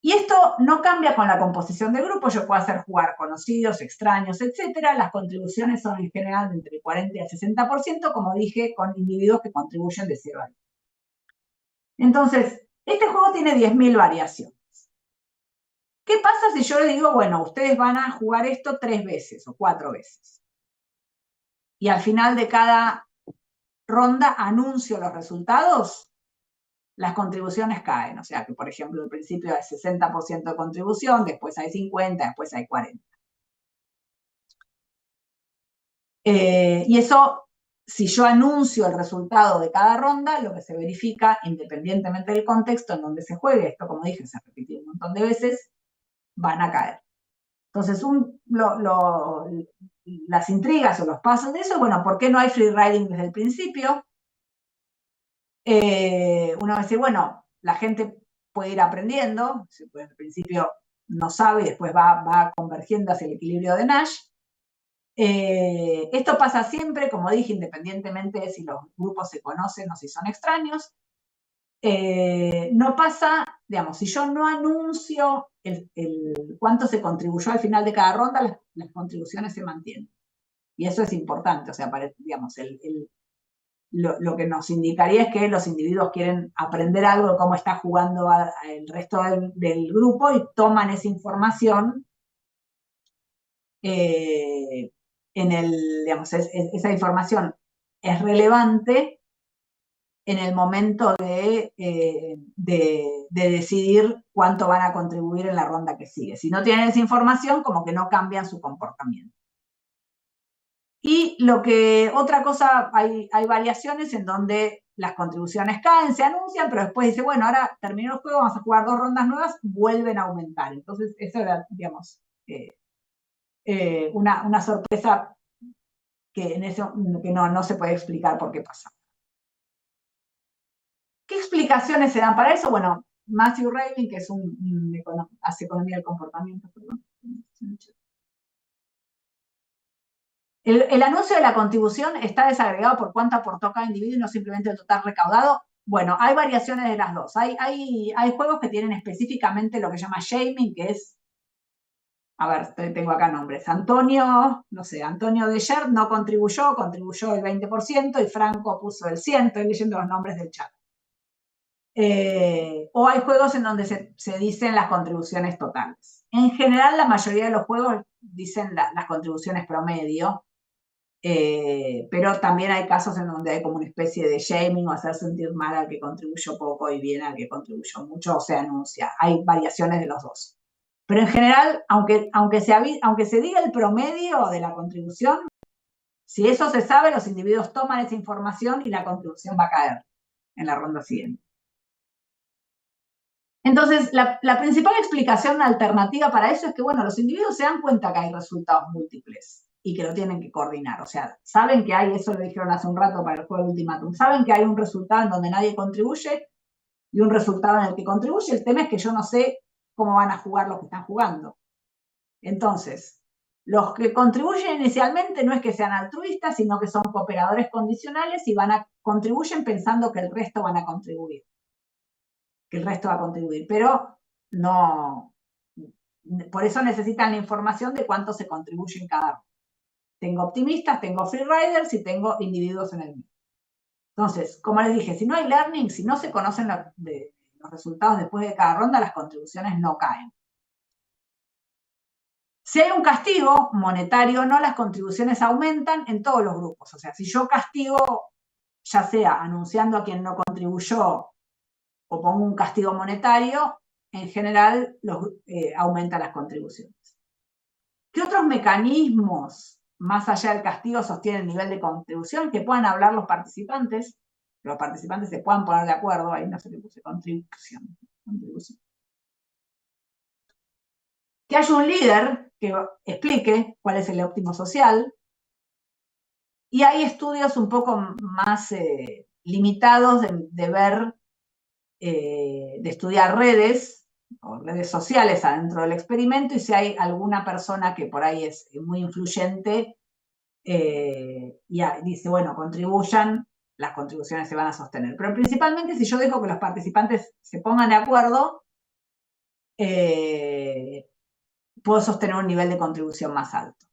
Y esto no cambia con la composición del grupo. Yo puedo hacer jugar conocidos, extraños, etc. Las contribuciones son en general de entre 40 y el 60%, como dije, con individuos que contribuyen de 0 a 10. Entonces, este juego tiene 10.000 variaciones. ¿Qué pasa si yo le digo, bueno, ustedes van a jugar esto 3 veces o 4 veces? Y al final de cada ronda anuncio los resultados, las contribuciones caen. O sea que, por ejemplo, al principio hay 60% de contribución, después hay 50%, después hay 40%. Y eso, si yo anuncio el resultado de cada ronda, lo que se verifica, independientemente del contexto en donde se juegue, esto como dije, se ha repetido un montón de veces, van a caer. Entonces, las intrigas o los pasos de eso, bueno, ¿por qué no hay free riding desde el principio? Uno va a decir, bueno, la gente puede ir aprendiendo, al principio no sabe y después va convergiendo hacia el equilibrio de Nash. Esto pasa siempre, como dije, independientemente de si los grupos se conocen o si son extraños. No pasa, digamos, si yo no anuncio cuánto se contribuyó al final de cada ronda, las contribuciones se mantienen. Y eso es importante, o sea, digamos, lo que nos indicaría es que los individuos quieren aprender algo de cómo está jugando el resto del grupo y toman esa información digamos, esa información es relevante en el momento de decidir cuánto van a contribuir en la ronda que sigue. Si no tienen esa información, como que no cambian su comportamiento. Y otra cosa, hay variaciones en donde las contribuciones caen, se anuncian, pero después dice, bueno, ahora terminó el juego, vamos a jugar 2 rondas nuevas, vuelven a aumentar. Entonces, eso era, digamos, una sorpresa que no se puede explicar por qué pasa. ¿Qué explicaciones se dan para eso? Bueno, Matthew Raven, que es hace economía del comportamiento, perdón. El anuncio de la contribución está desagregado por cuánto aportó cada individuo y no simplemente el total recaudado. Bueno, hay variaciones de las dos. Hay juegos que tienen específicamente lo que se llama shaming, que es, a ver, tengo acá nombres. Antonio Deschert no contribuyó el 20% y Franco puso el 100%. Estoy leyendo los nombres del chat. O hay juegos en donde se dicen las contribuciones totales. En general, la mayoría de los juegos dicen las contribuciones promedio, pero también hay casos en donde hay como una especie de shaming o hacer sentir mal al que contribuyó poco y bien al que contribuyó mucho, o se anuncia. Hay variaciones de los dos. Pero en general, aunque se diga el promedio de la contribución, si eso se sabe, los individuos toman esa información y la contribución va a caer en la ronda siguiente. Entonces, la principal explicación alternativa para eso es que, bueno, los individuos se dan cuenta que hay resultados múltiples y que lo tienen que coordinar. O sea, saben que eso lo dijeron hace un rato para el juego de Ultimatum, saben que hay un resultado en donde nadie contribuye y un resultado en el que contribuye. El tema es que yo no sé cómo van a jugar los que están jugando. Entonces, los que contribuyen inicialmente no es que sean altruistas, sino que son cooperadores condicionales y contribuyen pensando que el resto van a contribuir. Pero no, por eso necesitan la información de cuánto se contribuye en cada uno. Tengo optimistas, tengo free riders y tengo individuos en el medio. Entonces, como les dije, si no hay learning, si no se conocen los resultados después de cada ronda, las contribuciones no caen. Si hay un castigo monetario o no, las contribuciones aumentan en todos los grupos. O sea, si yo castigo, ya sea anunciando a quien no contribuyó o pongo un castigo monetario, en general aumenta las contribuciones. ¿Qué otros mecanismos, más allá del castigo, sostienen el nivel de contribución? Que puedan hablar los participantes se puedan poner de acuerdo, ahí no se le puse contribución. Que haya un líder que explique cuál es el óptimo social. Y hay estudios un poco más limitados de ver, de estudiar redes o redes sociales adentro del experimento, y si hay alguna persona que por ahí es muy influyente y dice, bueno, contribuyan, las contribuciones se van a sostener. Pero principalmente si yo dejo que los participantes se pongan de acuerdo, puedo sostener un nivel de contribución más alto.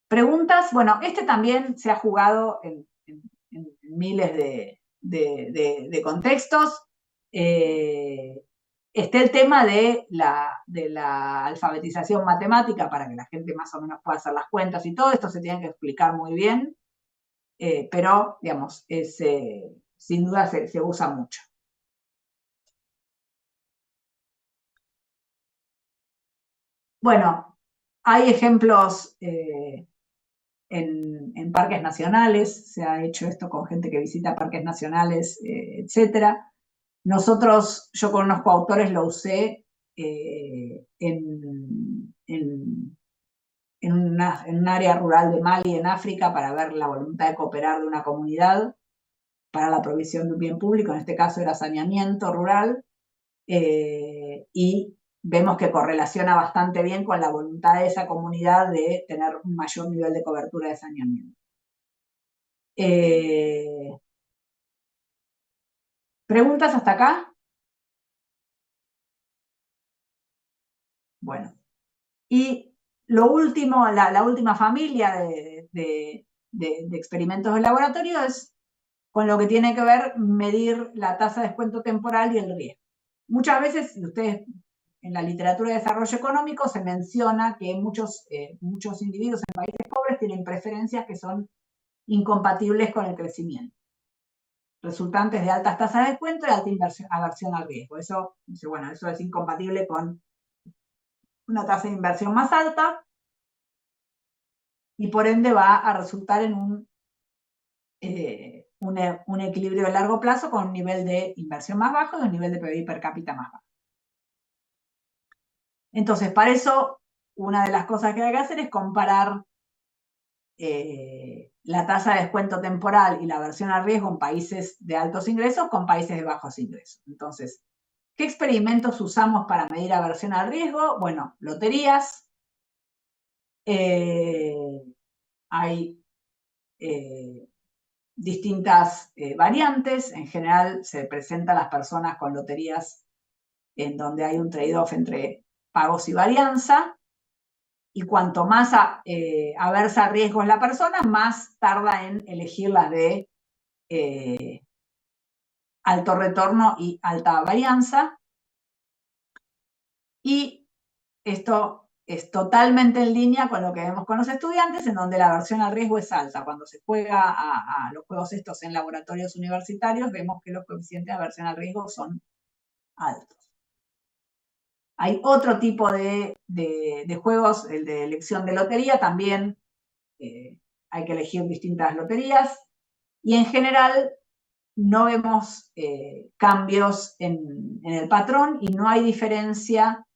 Preguntas, bueno, este también se ha jugado en miles de contextos. Está el tema de la alfabetización matemática para que la gente más o menos pueda hacer las cuentas y todo esto se tiene que explicar muy bien, pero, digamos, sin duda se usa mucho. Bueno, hay ejemplos en parques nacionales, se ha hecho esto con gente que visita parques nacionales, etcétera. Yo con unos coautores lo usé en un área rural de Mali, en África, para ver la voluntad de cooperar de una comunidad para la provisión de un bien público, en este caso era saneamiento rural, y vemos que correlaciona bastante bien con la voluntad de esa comunidad de tener un mayor nivel de cobertura de saneamiento. ¿Preguntas hasta acá? Bueno, y lo último, la última familia de experimentos de laboratorio es con lo que tiene que ver medir la tasa de descuento temporal y el riesgo. Muchas veces, ustedes en la literatura de desarrollo económico se menciona que muchos individuos en países pobres tienen preferencias que son incompatibles con el crecimiento, resultantes de altas tasas de descuento y alta aversión al riesgo. Eso es incompatible con una tasa de inversión más alta y por ende va a resultar en un equilibrio de largo plazo con un nivel de inversión más bajo y un nivel de PBI per cápita más bajo. Entonces, para eso, una de las cosas que hay que hacer es comparar la tasa de descuento temporal y la aversión al riesgo en países de altos ingresos con países de bajos ingresos. Entonces, ¿qué experimentos usamos para medir aversión al riesgo? Bueno, loterías. Hay distintas variantes. En general se presentan las personas con loterías en donde hay un trade-off entre pagos y varianza. Y cuanto más aversa a riesgos la persona, más tarda en elegir las de alto retorno y alta varianza. Y esto es totalmente en línea con lo que vemos con los estudiantes, en donde la aversión al riesgo es alta. Cuando se juega a los juegos estos en laboratorios universitarios, vemos que los coeficientes de aversión al riesgo son altos. Hay otro tipo de juegos, el de elección de lotería, también hay que elegir distintas loterías, y en general no vemos cambios en el patrón y no hay diferencia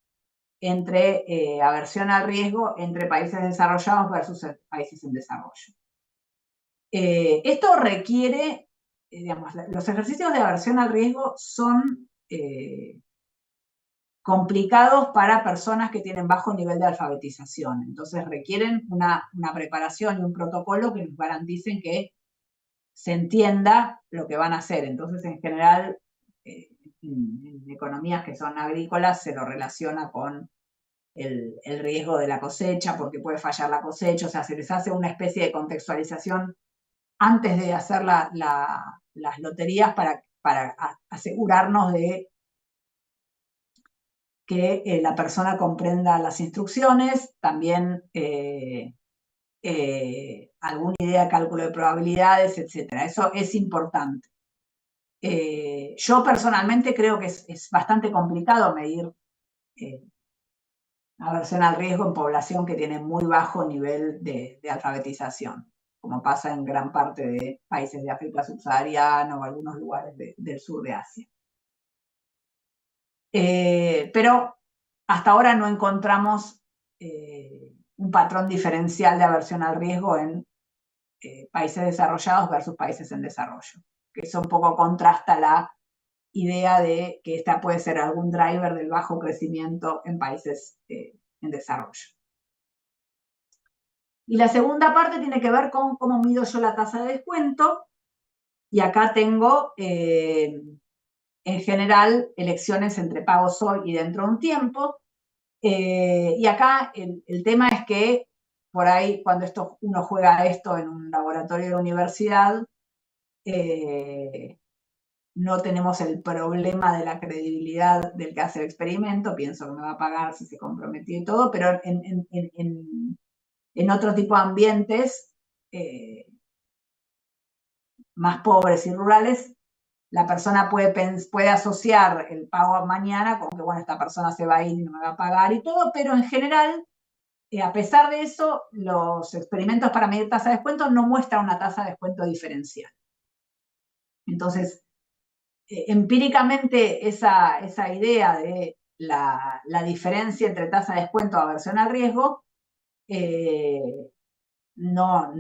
entre aversión al riesgo entre países desarrollados versus países en desarrollo. Esto requiere, digamos, los ejercicios de aversión al riesgo son complicados para personas que tienen bajo nivel de alfabetización. Entonces requieren una preparación y un protocolo que nos garanticen que se entienda lo que van a hacer. Entonces, en general, en economías que son agrícolas se lo relaciona con el riesgo de la cosecha, porque puede fallar la cosecha. O sea, se les hace una especie de contextualización antes de hacer las loterías para asegurarnos de que la persona comprenda las instrucciones, también alguna idea de cálculo de probabilidades, etc. Eso es importante. Yo personalmente creo que es bastante complicado medir aversión al riesgo en población que tiene muy bajo nivel de alfabetización, como pasa en gran parte de países de África subsahariana o algunos lugares del sur de Asia. Pero hasta ahora no encontramos un patrón diferencial de aversión al riesgo en países desarrollados versus países en desarrollo, que eso un poco contrasta la idea de que esta puede ser algún driver del bajo crecimiento en países en desarrollo. Y la segunda parte tiene que ver con cómo mido yo la tasa de descuento, y acá tengo en general elecciones entre pagos hoy y dentro de un tiempo, y acá el tema es que por ahí cuando uno juega esto en un laboratorio de la universidad, no tenemos el problema de la credibilidad del que hace el experimento, pienso que me va a pagar si se comprometió y todo, pero en otro tipo de ambientes más pobres y rurales, la persona puede asociar el pago mañana con que, bueno, esta persona se va a ir y no me va a pagar y todo, pero en general, a pesar de eso, los experimentos para medir tasa de descuento no muestran una tasa de descuento diferencial. Entonces, empíricamente esa idea de la diferencia entre tasa de descuento y aversión al riesgo, no,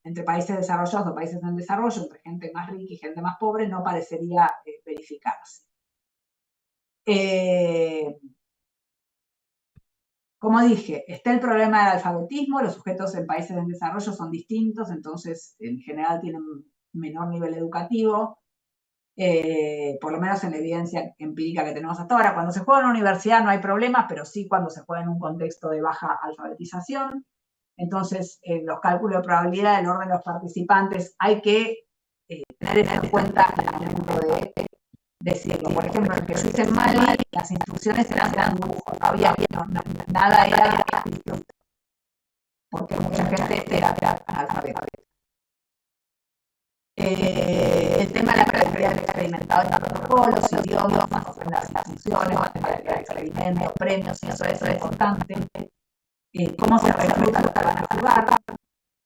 entre países desarrollados o países en desarrollo, entre gente más rica y gente más pobre, no parecería verificarse. Como dije, está el problema del alfabetismo, los sujetos en países en desarrollo son distintos, entonces en general tienen menor nivel educativo, por lo menos en la evidencia empírica que tenemos hasta ahora. Cuando se juega en la universidad no hay problemas, pero sí cuando se juega en un contexto de baja alfabetización. Entonces, los cálculos de probabilidad del orden de los participantes hay que tener eso en cuenta al momento de decirlo. Por ejemplo, el que yo hice en Mali, las instrucciones eran dibujos, no había nada era escrito, porque mucha gente era analfabeta. El tema de la credibilidad del experimentado en protocolos, idiomas, las instrucciones, matemáticas de experimentos, premios, y eso es importante. Cómo se recluta los que van a jugar,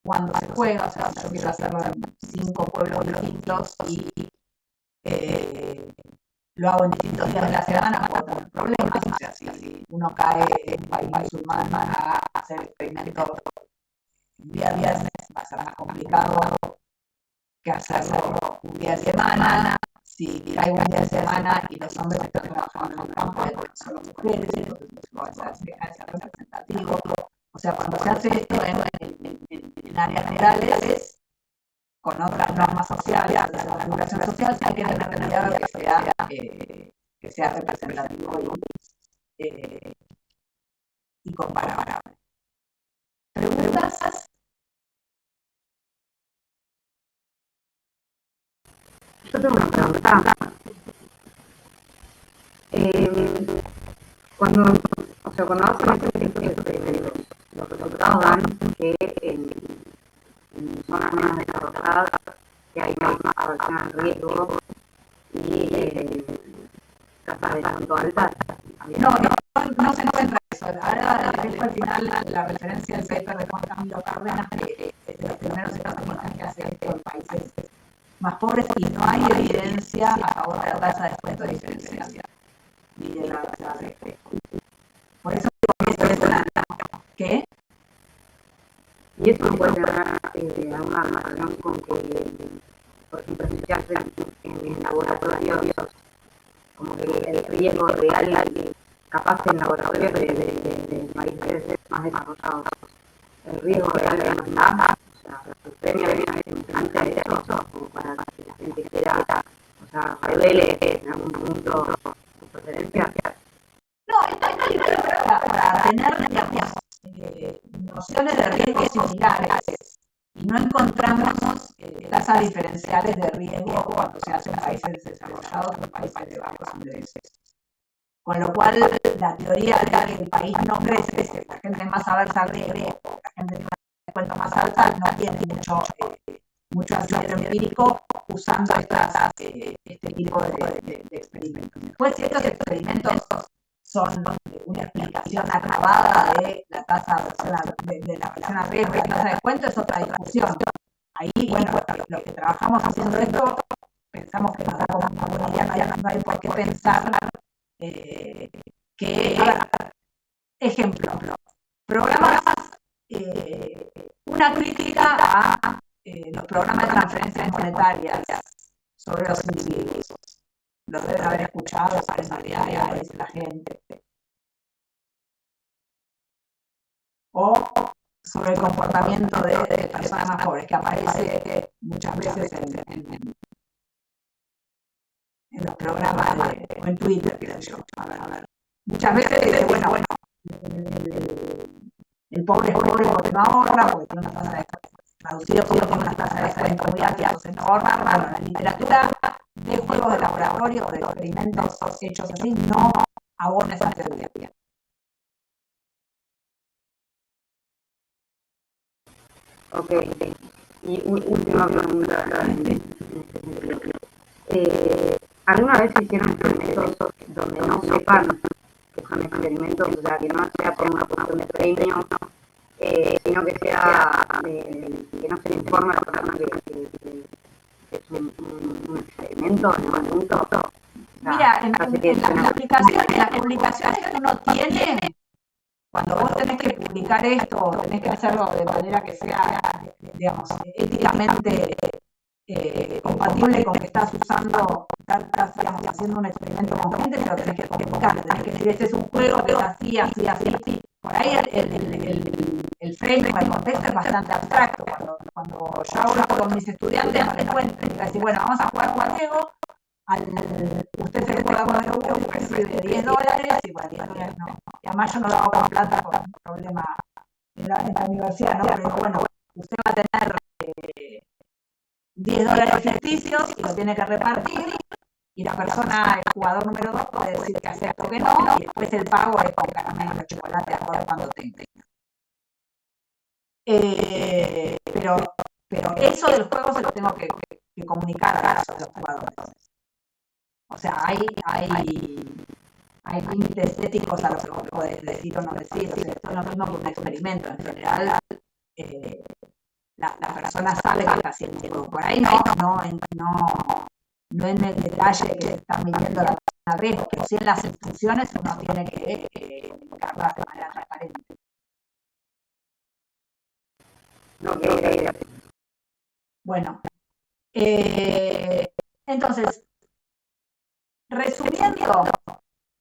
cuándo se juega, o sea, si yo quiero hacerlo en 5 pueblos distintos y lo hago en distintos días de la semana, puedo tener problemas. O sea, si uno cae en un país musulmán a hacer experimentos un día viernes, va a ser más complicado que hacerlo un día de semana. Si hay un día de semana y los hombres están trabajando en el campo, no solo mujeres, entonces deja de ser representativo. O sea, cuando se hace esto en áreas generales, con otras normas sociales, de la regulación social, hay que tener cuidado que sea representativo y comparable. ¿Preguntas? Yo tengo una pregunta. Cuando hacen este tipo de experimentos, los resultados dan que en zonas menos desarrolladas, que hay más aversión al riesgo y tasas de descuento altas. No se encuentra eso. Ahora, al final, la referencia del paper de Juan Camilo Cárdenas, que es de los primeros experimentos que hace esto en países más pobres, y no hay evidencia a favor de la tasa de descuento diferencial ni de la tasa de riesgo. Por eso ¿qué? Y eso no puede tener alguna relación con que, por ejemplo, si se hace en laboratorios, como que el riesgo real, capaz en laboratorios de países más desarrollados, el riesgo real es más bajo. O sea, el premio es antes de eso, como para que la gente quiera, o sea, revele en algún punto su preferencia. No, para tener, digamos, nociones de riesgo similares, y no encontramos tasas diferenciales de riesgo cuando se hace en países desarrollados o en países de bajos ingresos. Con lo cual, la teoría de que el país no crece, la gente más aversa al riesgo, la gente tiene una cuenta más alta, no tiene mucho asidero empírico, usando este tipo de experimentos. Después, si estos experimentos son una explicación acabada de la tasa de la versión a riesgo y la tasa de descuento, es otra discusión. Ahí, bueno, los que trabajamos haciendo esto, pensamos que nos da como una buena idea, no hay por qué pensar que, a ver, ejemplo, programas, una crítica a los programas de transferencias monetarias sobre los individuos. Lo deben haber escuchado, parece diaria, dice la gente. O sobre el comportamiento de personas más pobres, que aparece muchas veces en los programas o en Twitter, creo yo. A ver. Muchas veces dice, bueno, el pobre es pobre porque no ahorra, porque tiene una tasa de traducido tiene una tasa de descuento muy alta, entonces no ahorra. Bueno, la literatura de juegos de laboratorio o de experimentos hechos así no abona esa teoría. Ok, y última pregunta. ¿Alguna vez hicieron experimentos donde no sepan que son experimentos, o sea, que no sea por una cuestión de premio, sino que sea, que no se le informe a la persona que es un experimento en algún punto? Mira, en las publicaciones que uno tiene, cuando vos tenés que publicar esto, tenés que hacerlo de manera que sea, digamos, éticamente compatible con que estás usando, estás digamos, haciendo un experimento con gente, te lo tenés que comunicar, tenés que decir, este es un juego que es así. Por ahí el frame o el contexto es bastante abstracto. Cuando yo hablo con mis estudiantes, no les cuento, les decir, bueno, vamos a jugar un juego, usted se juega con el precio de $10, y bueno, $10 no. Y además yo no lo hago con plata por un problema en la universidad, ¿no? Pero bueno, usted va a tener $10 ficticios y lo tiene que repartir, y la persona, el jugador número 2, puede decir que acepto o que no, y después el pago es con caramelo o chocolate, ahora cuando tenga. Pero eso del juego se lo tengo que comunicar a los jugadores. O sea, hay límites éticos a los que vos podés decir o no decir. O sea, esto es lo mismo que un experimento. En general, la persona sabe que está haciendo algo. Por ahí no en el detalle que están midiendo la persona de riesgo, pero sí en las instrucciones uno tiene que comunicarlas de manera transparente. Bueno, entonces, resumiendo,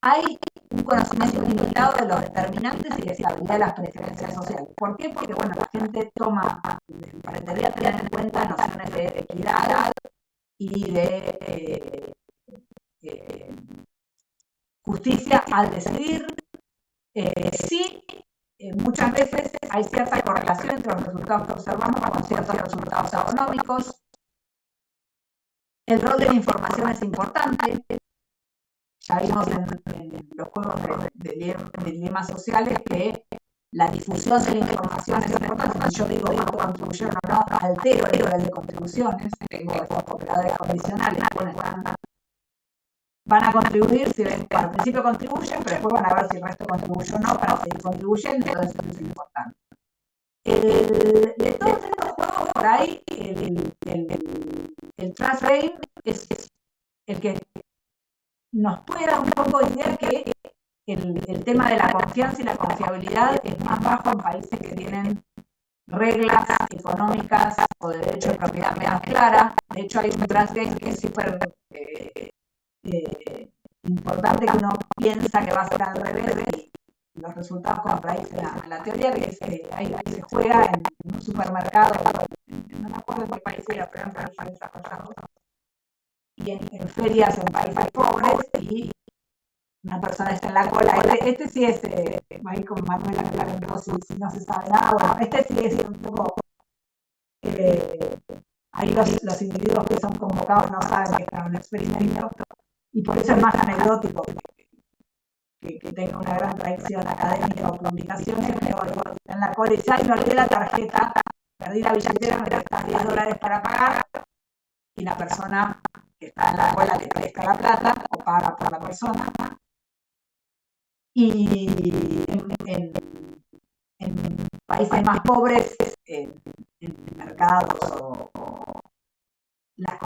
hay un conocimiento limitado de los determinantes y de estabilidad de las preferencias sociales. ¿Por qué? Porque, bueno, la gente pretendería tener en cuenta nociones de equidad y de justicia al decidir. Sí, muchas veces hay cierta correlación entre los resultados que observamos con ciertos resultados económicos. El rol de la información es importante. Ya vimos en los juegos de dilemas sociales que la difusión de la información es importante. Si yo digo cuánto contribuyeron o no, altero el nivel de contribuciones. Tengo estos operadores condicionales que van a contribuir, si ven, al principio contribuyen, pero después van a ver si el resto contribuye o no para seguir contribuyendo, entonces eso es importante. De todos estos juegos, por ahí, el Trust Rate es el que nos puede dar un poco de idea que el tema de la confianza y la confiabilidad es más bajo en países que tienen reglas económicas o de derecho de propiedad más claras. De hecho, hay un Trust Rate que es súper importante, que uno piensa que va a ser al revés y los resultados contradicen a la teoría, que es que ahí se juega en un supermercado, no me acuerdo en qué país era, pero en países desarrollados, y en ferias en países pobres, y una persona está en la cola. Este sí es, ahí con Manuel aclarando si no se sabe nada, bueno, este sí es un poco, ahí los individuos que son convocados no saben que están en un experimento, y por eso es más anecdótico que tenga una gran tradición académica o publicaciones, pero en la cola dice, ay, me olvidé la tarjeta, perdí la billetera, me gastas $10 para pagar, y la persona que está en la cola le presta la plata o paga por la persona. Y en países más pobres, en mercados o la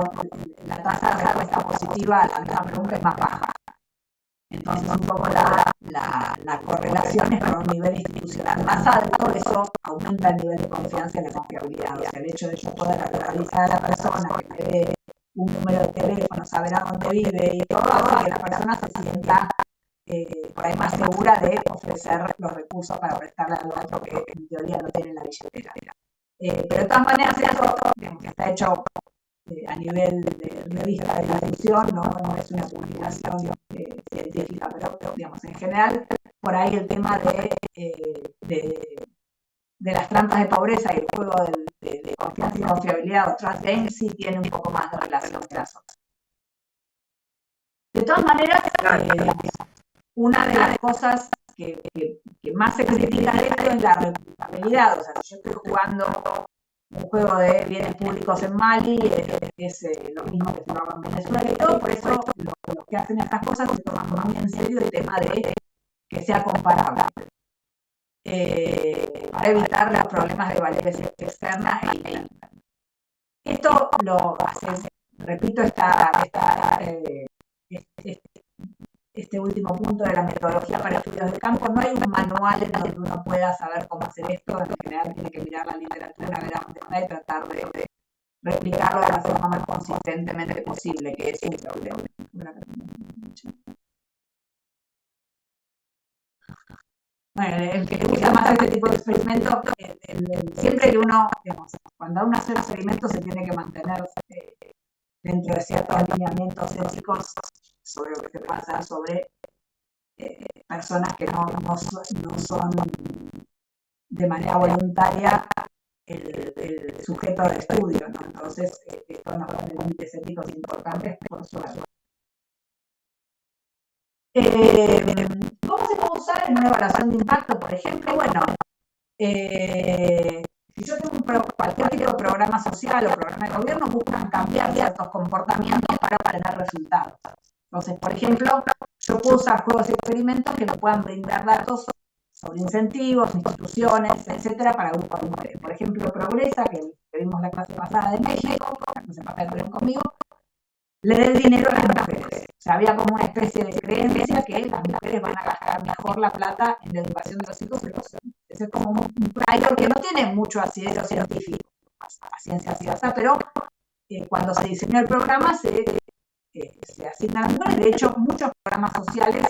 tasa de respuesta positiva a la pregunta es más baja. Entonces, un poco la correlación es con un nivel institucional más alto, eso aumenta el nivel de confianza y la confiabilidad. O sea, el hecho de yo poder localizar a la persona que me dé un número de teléfono, saber a dónde vive y todo, hace que la persona se sienta por ahí más segura de ofrecer los recursos para prestarle al otro que en teoría no tiene la billetera. Pero de todas maneras, eso que está hecho a nivel de revista de difusión, no es una publicación científica, pero digamos, en general, por ahí el tema de las trampas de pobreza y el juego de confianza y confiabilidad o trust game sí tiene un poco más de relación que las otras. De todas maneras, una de las cosas que más se critica de esto es la reputabilidad. O sea, si yo estoy jugando un juego de bienes públicos en Mali, es lo mismo que se haga en Venezuela y todo, por eso los que hacen estas cosas se toman muy en serio el tema de que sea comparable, para evitar los problemas de validez externa e interna. Esto lo hace, repito, este último punto de la metodología para estudios de campo. No hay un manual en donde uno pueda saber cómo hacer esto. En general tiene que mirar la literatura, ver a dónde está y tratar de replicarlo de la forma más consistentemente posible, que es un problema. Bueno, el que le gusta más este tipo de experimentos, siempre que uno, digamos, cuando uno hace experimentos se tiene que mantener dentro de ciertos alineamientos éticos sobre lo que se pasa sobre personas que no son de manera voluntaria el sujeto del estudio, ¿no? Entonces, esto nos pone límites éticos importantes, por suerte. ¿Cómo se puede usar en una evaluación de impacto, por ejemplo? Bueno, si yo tengo cualquier tipo de programa social o programa de gobierno, buscan cambiar ciertos comportamientos para obtener resultados. Entonces, por ejemplo, yo puedo usar juegos y experimentos que me puedan brindar datos sobre incentivos, instituciones, etcétera, para grupos de mujeres. Por ejemplo, Progresa, que vimos la clase pasada de México, la clase pasada que conmigo, le dé dinero a las mujeres. O sea, había como una especie de creencia que las mujeres van a gastar mejor la plata en la educación de los hijos. Ese es como un prior que no tiene mucho asidero científico, a ciencia cierta, pero cuando se diseñó el programa se asignan a las mujeres. De hecho, muchos programas sociales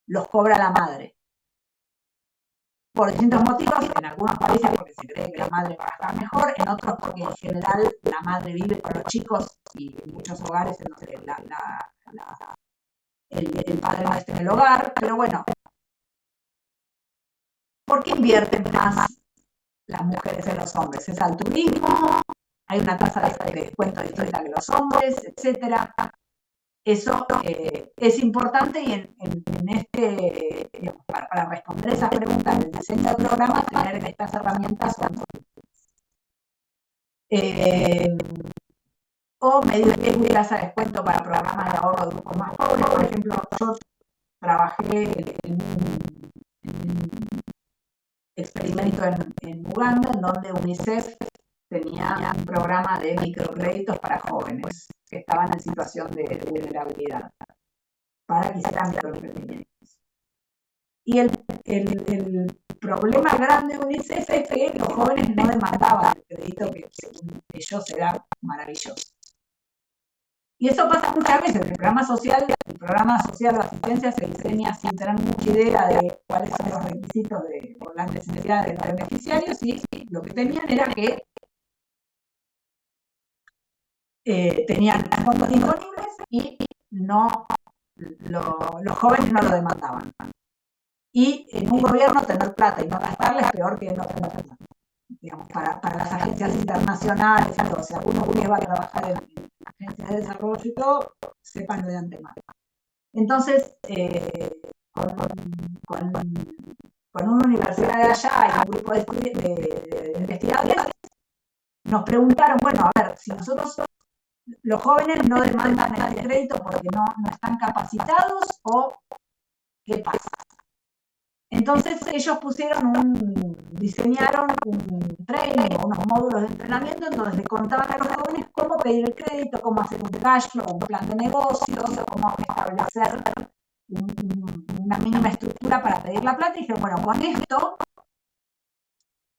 los cobra la madre. Por distintos motivos, en algunos países porque se cree que la madre va a estar mejor, en otros porque en general la madre vive con los chicos y en muchos hogares en donde el padre no está en el hogar, pero bueno, ¿por qué invierten más las mujeres en los hombres? Es altruismo, hay una tasa de descuento histórica que los hombres, etcétera. Eso es importante y en este, digamos, para responder esas preguntas del diseño del programa, tener estas herramientas son o medios de tasa de descuento para programas de ahorro de grupos más pobres. Por ejemplo, yo trabajé en un experimento en Uganda, en donde UNICEF tenía un programa de microcréditos para jóvenes que estaban en situación de vulnerabilidad, para que hicieran microemprendimientos. Y el problema grande de UNICEF es que los jóvenes no demandaban el crédito que según ellos era maravilloso. Y eso pasa muchas veces. El programa social de asistencia se diseña sin tener mucha idea de cuáles son los requisitos o las necesidades de los beneficiarios, y lo que tenían era que tenían fondos disponibles y los jóvenes no lo demandaban. Y en un gobierno tener plata y no gastarla es peor que no tener plata. Digamos, para las agencias internacionales, o sea, uno que va a trabajar en agencias de desarrollo y todo, sépanlo de antemano. Entonces, con una universidad de allá y un grupo de investigadores, nos preguntaron, bueno, a ver, si nosotros los jóvenes no demandan este crédito porque no están capacitados o qué pasa. Entonces ellos diseñaron un training o unos módulos de entrenamiento en donde le contaban a los jóvenes cómo pedir el crédito, cómo hacer un cash flow, un plan de negocios, cómo establecer una mínima estructura para pedir la plata. Y dijeron, bueno, con esto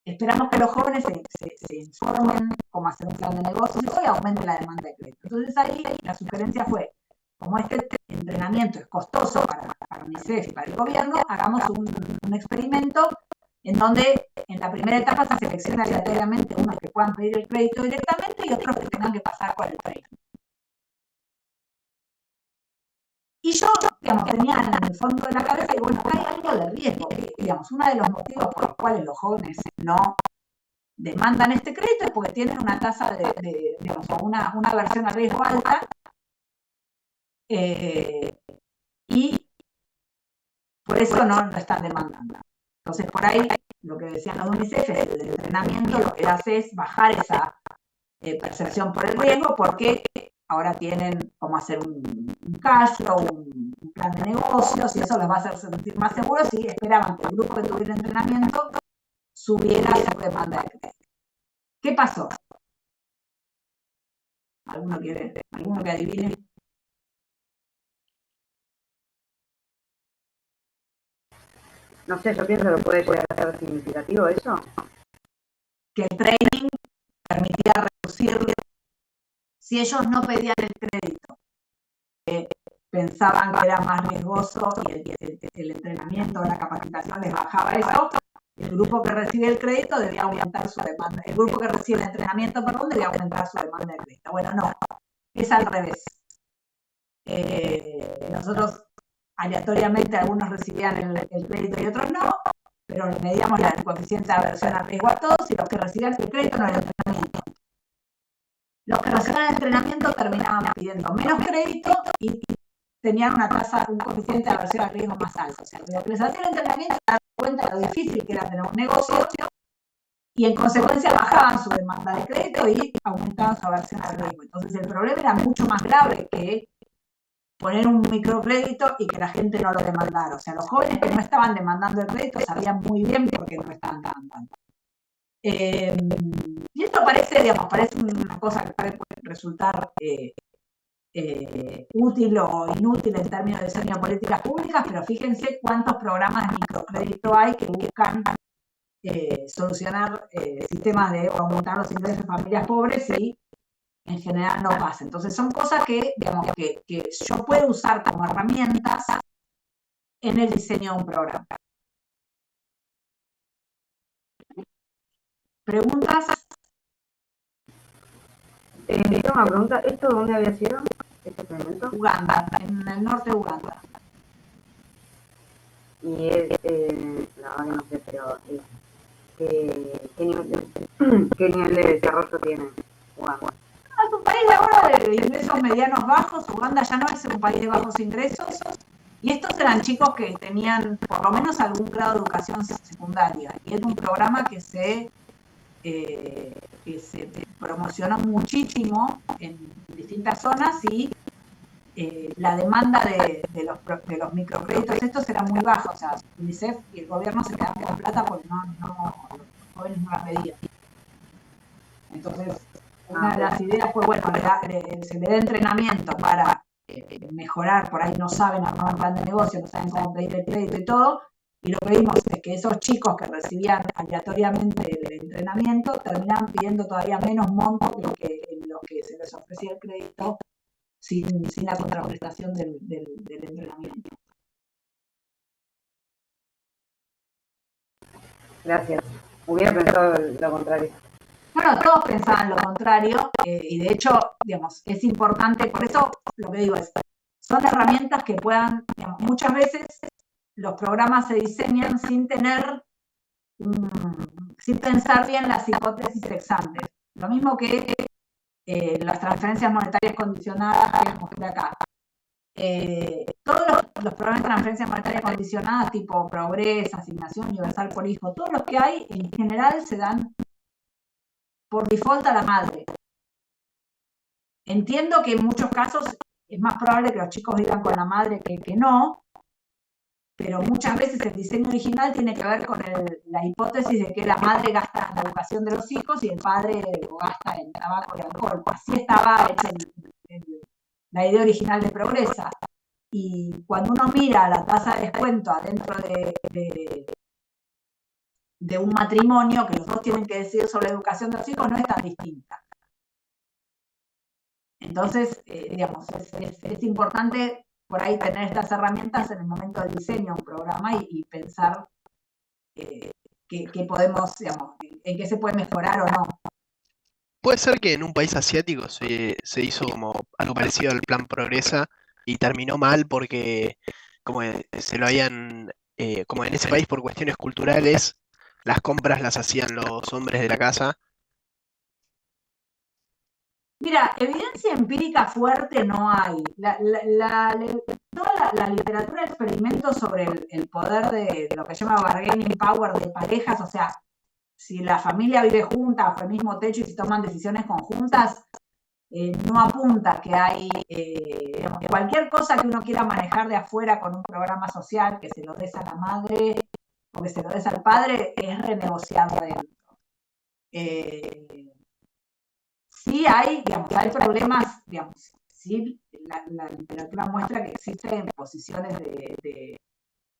esperamos que los jóvenes se informen cómo hacer un plan de negocios y aumente la demanda de crédito. Entonces ahí la sugerencia fue, como este entrenamiento es costoso para UNICEF y para el gobierno, hagamos un experimento en donde en la primera etapa se selecciona aleatoriamente unos que puedan pedir el crédito directamente y otros que tengan que pasar por el training. Y yo, digamos, tenía en el fondo de la cabeza, y bueno, hay algo de riesgo, que, digamos, uno de los motivos por los cuales los jóvenes no demandan este crédito es porque tienen una tasa digamos, una versión a riesgo alta, y por eso no están demandando. Entonces, por ahí, lo que decían los UNICEF es que el entrenamiento lo que hace es bajar esa percepción por el riesgo, porque ahora tienen cómo hacer un cash flow, un plan de negocios, y eso los va a hacer sentir más seguros, y esperaban que el grupo que tuviera entrenamiento subiera su demanda de crédito. ¿Qué pasó? ¿Alguno que adivine? No sé, yo pienso que puede llegar a ser significativo eso. Que el training permitía reducir, si ellos no pedían el crédito, pensaban que era más riesgoso y el entrenamiento, la capacitación les bajaba eso, el grupo que recibe el crédito debía aumentar su demanda, el grupo que recibe el entrenamiento, debía aumentar su demanda de crédito. Bueno, no, es al revés. Nosotros aleatoriamente algunos recibían el crédito y otros no, pero le medíamos el coeficiente de aversión a riesgo a todos, y los que recibían el crédito no el entrenamiento. Los que recibían el entrenamiento terminaban pidiendo menos crédito y tenían un coeficiente de aversión a riesgo más alto. O sea, los que les hacían el entrenamiento se daban cuenta de lo difícil que era tener un negocio, y en consecuencia bajaban su demanda de crédito y aumentaban su aversión al riesgo. Entonces el problema era mucho más grave que poner un microcrédito y que la gente no lo demandara. O sea, los jóvenes que no estaban demandando el crédito sabían muy bien por qué no estaban demandando. Y esto parece una cosa que puede resultar útil o inútil en términos de diseño de políticas públicas, pero fíjense cuántos programas de microcrédito hay que buscan solucionar sistemas o aumentar los ingresos de familias pobres, y en general no pasa. Entonces son cosas que, digamos, que yo puedo usar como herramientas en el diseño de un programa. ¿Preguntas? Tengo una pregunta. ¿Esto dónde había sido? ¿Este experimento? Uganda, en el norte de Uganda. Y es, no sé, pero ¿qué nivel de desarrollo tiene Uganda? Es un país ahora de ingresos medianos bajos. Uganda ya no es un país de bajos ingresos, y estos eran chicos que tenían por lo menos algún grado de educación secundaria, y es un programa que se promocionó muchísimo en distintas zonas, y la demanda de los microcréditos estos era muy baja. O sea, UNICEF y el gobierno se quedaban con plata porque los jóvenes no la pedían. Entonces, una de las ideas fue, bueno, se le da entrenamiento para mejorar. Por ahí no saben armar un plan de negocio, no saben cómo pedir el crédito y todo, y lo que vimos es que esos chicos que recibían aleatoriamente el entrenamiento terminaban pidiendo todavía menos monto que en lo que se les ofrecía el crédito sin la contraprestación del entrenamiento. Gracias. Hubiera pensado lo contrario. Bueno, todos pensaban lo contrario, y de hecho, digamos, es importante. Por eso lo que digo es, son herramientas que puedan, digamos, muchas veces los programas se diseñan sin pensar bien las hipótesis ex ante. Lo mismo que las transferencias monetarias condicionadas que mostré acá. Todos los programas de transferencias monetarias condicionadas, tipo Progress, Asignación Universal por Hijo, todos los que hay, en general se dan por default a la madre. entiendo que en muchos casos es más probable que los chicos vivan con la madre que no, pero muchas veces el diseño original tiene que ver con la hipótesis de que la madre gasta en la educación de los hijos y el padre lo gasta en tabaco y alcohol. Así estaba hecha la idea original de Progresa. Y cuando uno mira la tasa de descuento adentro de un matrimonio, que los dos tienen que decidir sobre la educación de los hijos, no es tan distinta. Entonces, digamos, es importante por ahí tener estas herramientas en el momento del diseño de un programa y pensar que podemos, digamos, en qué se puede mejorar o no. Puede ser que en un país asiático se hizo como algo parecido al plan Progresa y terminó mal porque como se lo habían, como en ese país por cuestiones culturales, las compras las hacían los hombres de la casa. Mira, evidencia empírica fuerte no hay. Toda la literatura de experimentos sobre el poder de lo que se llama bargaining power de parejas, o sea, si la familia vive junta bajo el mismo techo y se toman decisiones conjuntas, no apunta que hay, digamos, cualquier cosa que uno quiera manejar de afuera con un programa social, que se lo des a la madre o que se lo des al padre, es renegociado adentro. Sí hay, digamos, hay problemas, digamos, sí, la literatura muestra que existen posiciones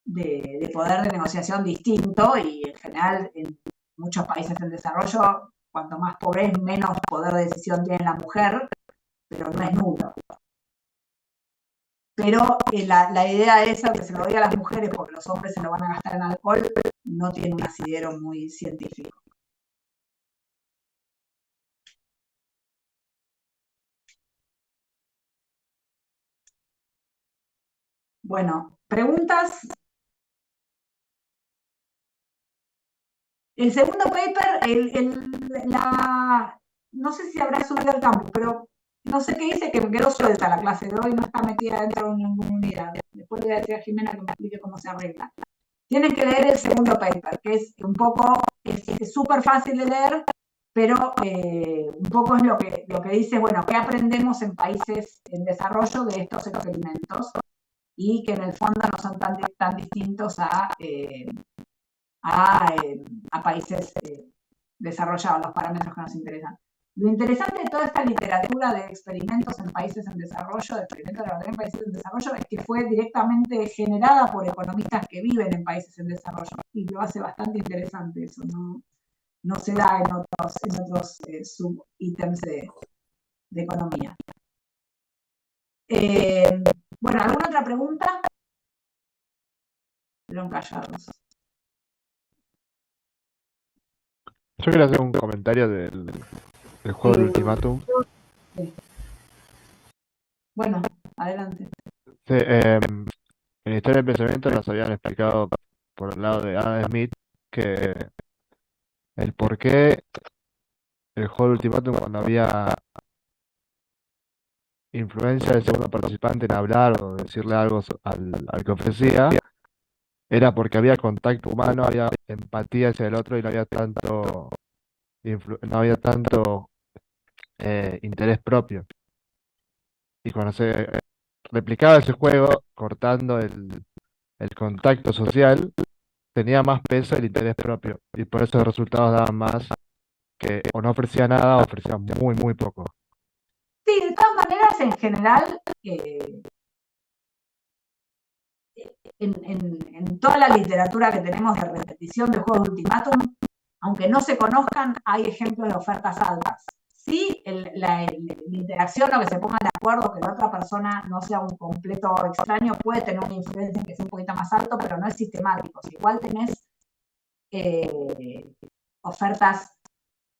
de poder de negociación distinto y en general en muchos países en desarrollo, cuanto más pobre es, menos poder de decisión tiene la mujer, pero no es nulo. Pero la idea esa que se lo doy a las mujeres porque los hombres se lo van a gastar en alcohol no tiene un asidero muy científico. Bueno, preguntas. El segundo paper, no sé si habrá subido al campus, pero no sé qué dice, que me quedó suelta la clase de hoy, no está metida dentro de ninguna unidad. Después le voy a decir a Jimena que me explique cómo se arregla. Tienen que leer el segundo paper, que es un poco, es súper fácil de leer, pero un poco es lo que dice, bueno, ¿qué aprendemos en países en desarrollo de estos experimentos? Y que en el fondo no son tan distintos a países desarrollados, los parámetros que nos interesan. Lo interesante de toda esta literatura de experimentos en países en desarrollo, de experimentos de laboratorio en países en desarrollo, es que fue directamente generada por economistas que viven en países en desarrollo, y lo hace bastante interesante eso, no se da en otros subítems de economía. Bueno, ¿alguna otra pregunta? Fueron callados. Yo quería hacer un comentario del juego del Ultimátum. Bueno, adelante. Sí, en la historia del pensamiento nos habían explicado por el lado de Adam Smith que el por qué el juego del Ultimátum, cuando había influencia del segundo participante en hablar o decirle algo al que ofrecía, era porque había contacto humano, había empatía hacia el otro y no había tanto interés propio. Y cuando se replicaba ese juego, cortando el contacto social, tenía más peso el interés propio. Y por eso los resultados daban más, que o no ofrecía nada o ofrecía muy, muy poco. Sí, de todas maneras, en general, en toda la literatura que tenemos de repetición de juegos de ultimátum, aunque no se conozcan, hay ejemplos de ofertas altas. Sí, la interacción o que se pongan de acuerdo, que la otra persona no sea un completo extraño, puede tener una influencia en que sea un poquito más alto, pero no es sistemático. Igual tenés ofertas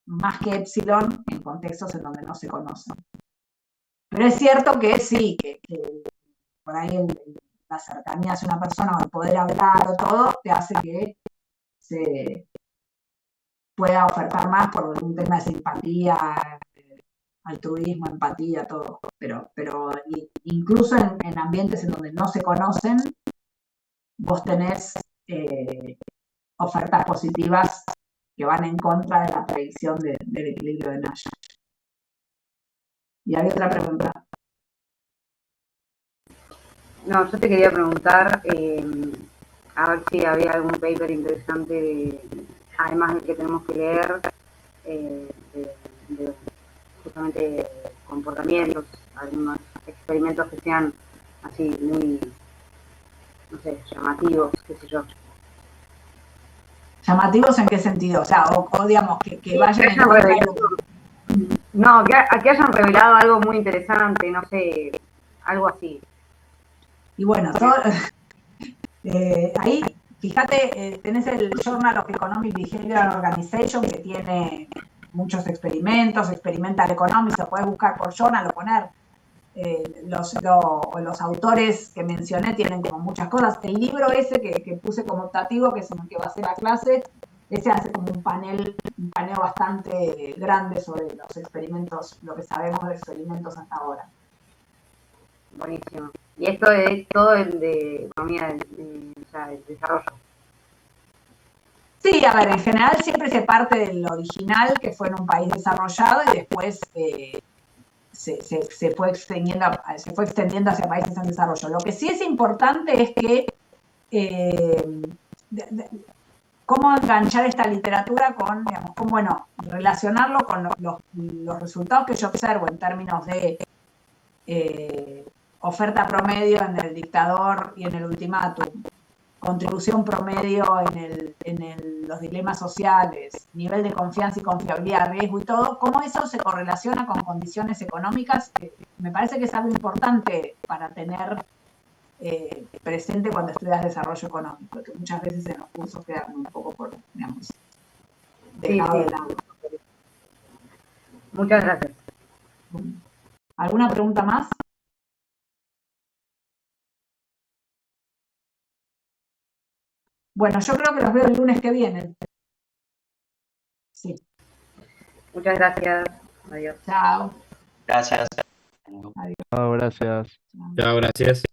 más que epsilon en contextos en donde no se conocen. Pero es cierto que sí, que por ahí la cercanía hacia una persona o el poder hablar o todo te hace que se pueda ofertar más por un tema de simpatía, altruismo, empatía, todo. Pero incluso en ambientes en donde no se conocen, vos tenés ofertas positivas que van en contra de la predicción del equilibrio de Nash. Y hay otra pregunta. No, yo te quería preguntar, a ver si había algún paper interesante, además del que tenemos que leer, de justamente comportamientos, algunos experimentos que sean así muy, no sé, llamativos, qué sé yo. ¿Llamativos en qué sentido? O sea, o digamos, que Sí, vayan en hayan contra de revelado, no, que hayan revelado algo muy interesante, no sé, algo así. Y bueno, ahí, fíjate, tenés el Journal of Economic Behavioral Organization, que tiene muchos experimentos, Experimental Economics, lo podés buscar por journal o poner. Los autores que mencioné tienen como muchas cosas. El libro ese que puse como optativo, que es el que va a ser la clase, ese hace como un panel bastante grande sobre los experimentos, lo que sabemos de experimentos hasta ahora. Buenísimo. Y esto es todo el de economía, o sea, el desarrollo. Sí, a ver, en general siempre se parte del original, que fue en un país desarrollado, y después se fue extendiendo hacia países en desarrollo. Lo que sí es importante es que cómo enganchar esta literatura con, digamos, bueno, relacionarlo con los resultados que yo observo en términos de oferta promedio en el dictador y en el ultimátum, contribución promedio en los dilemas sociales, nivel de confianza y confiabilidad, riesgo y todo, cómo eso se correlaciona con condiciones económicas, me parece que es algo importante para tener presente cuando estudias desarrollo económico, que muchas veces en los cursos quedan un poco por, digamos, dejado de lado. Muchas gracias. ¿Alguna pregunta más? Bueno, yo creo que los veo el lunes que viene. Sí. Muchas gracias. Adiós. Chao. Gracias. Chao, gracias. Chao, gracias.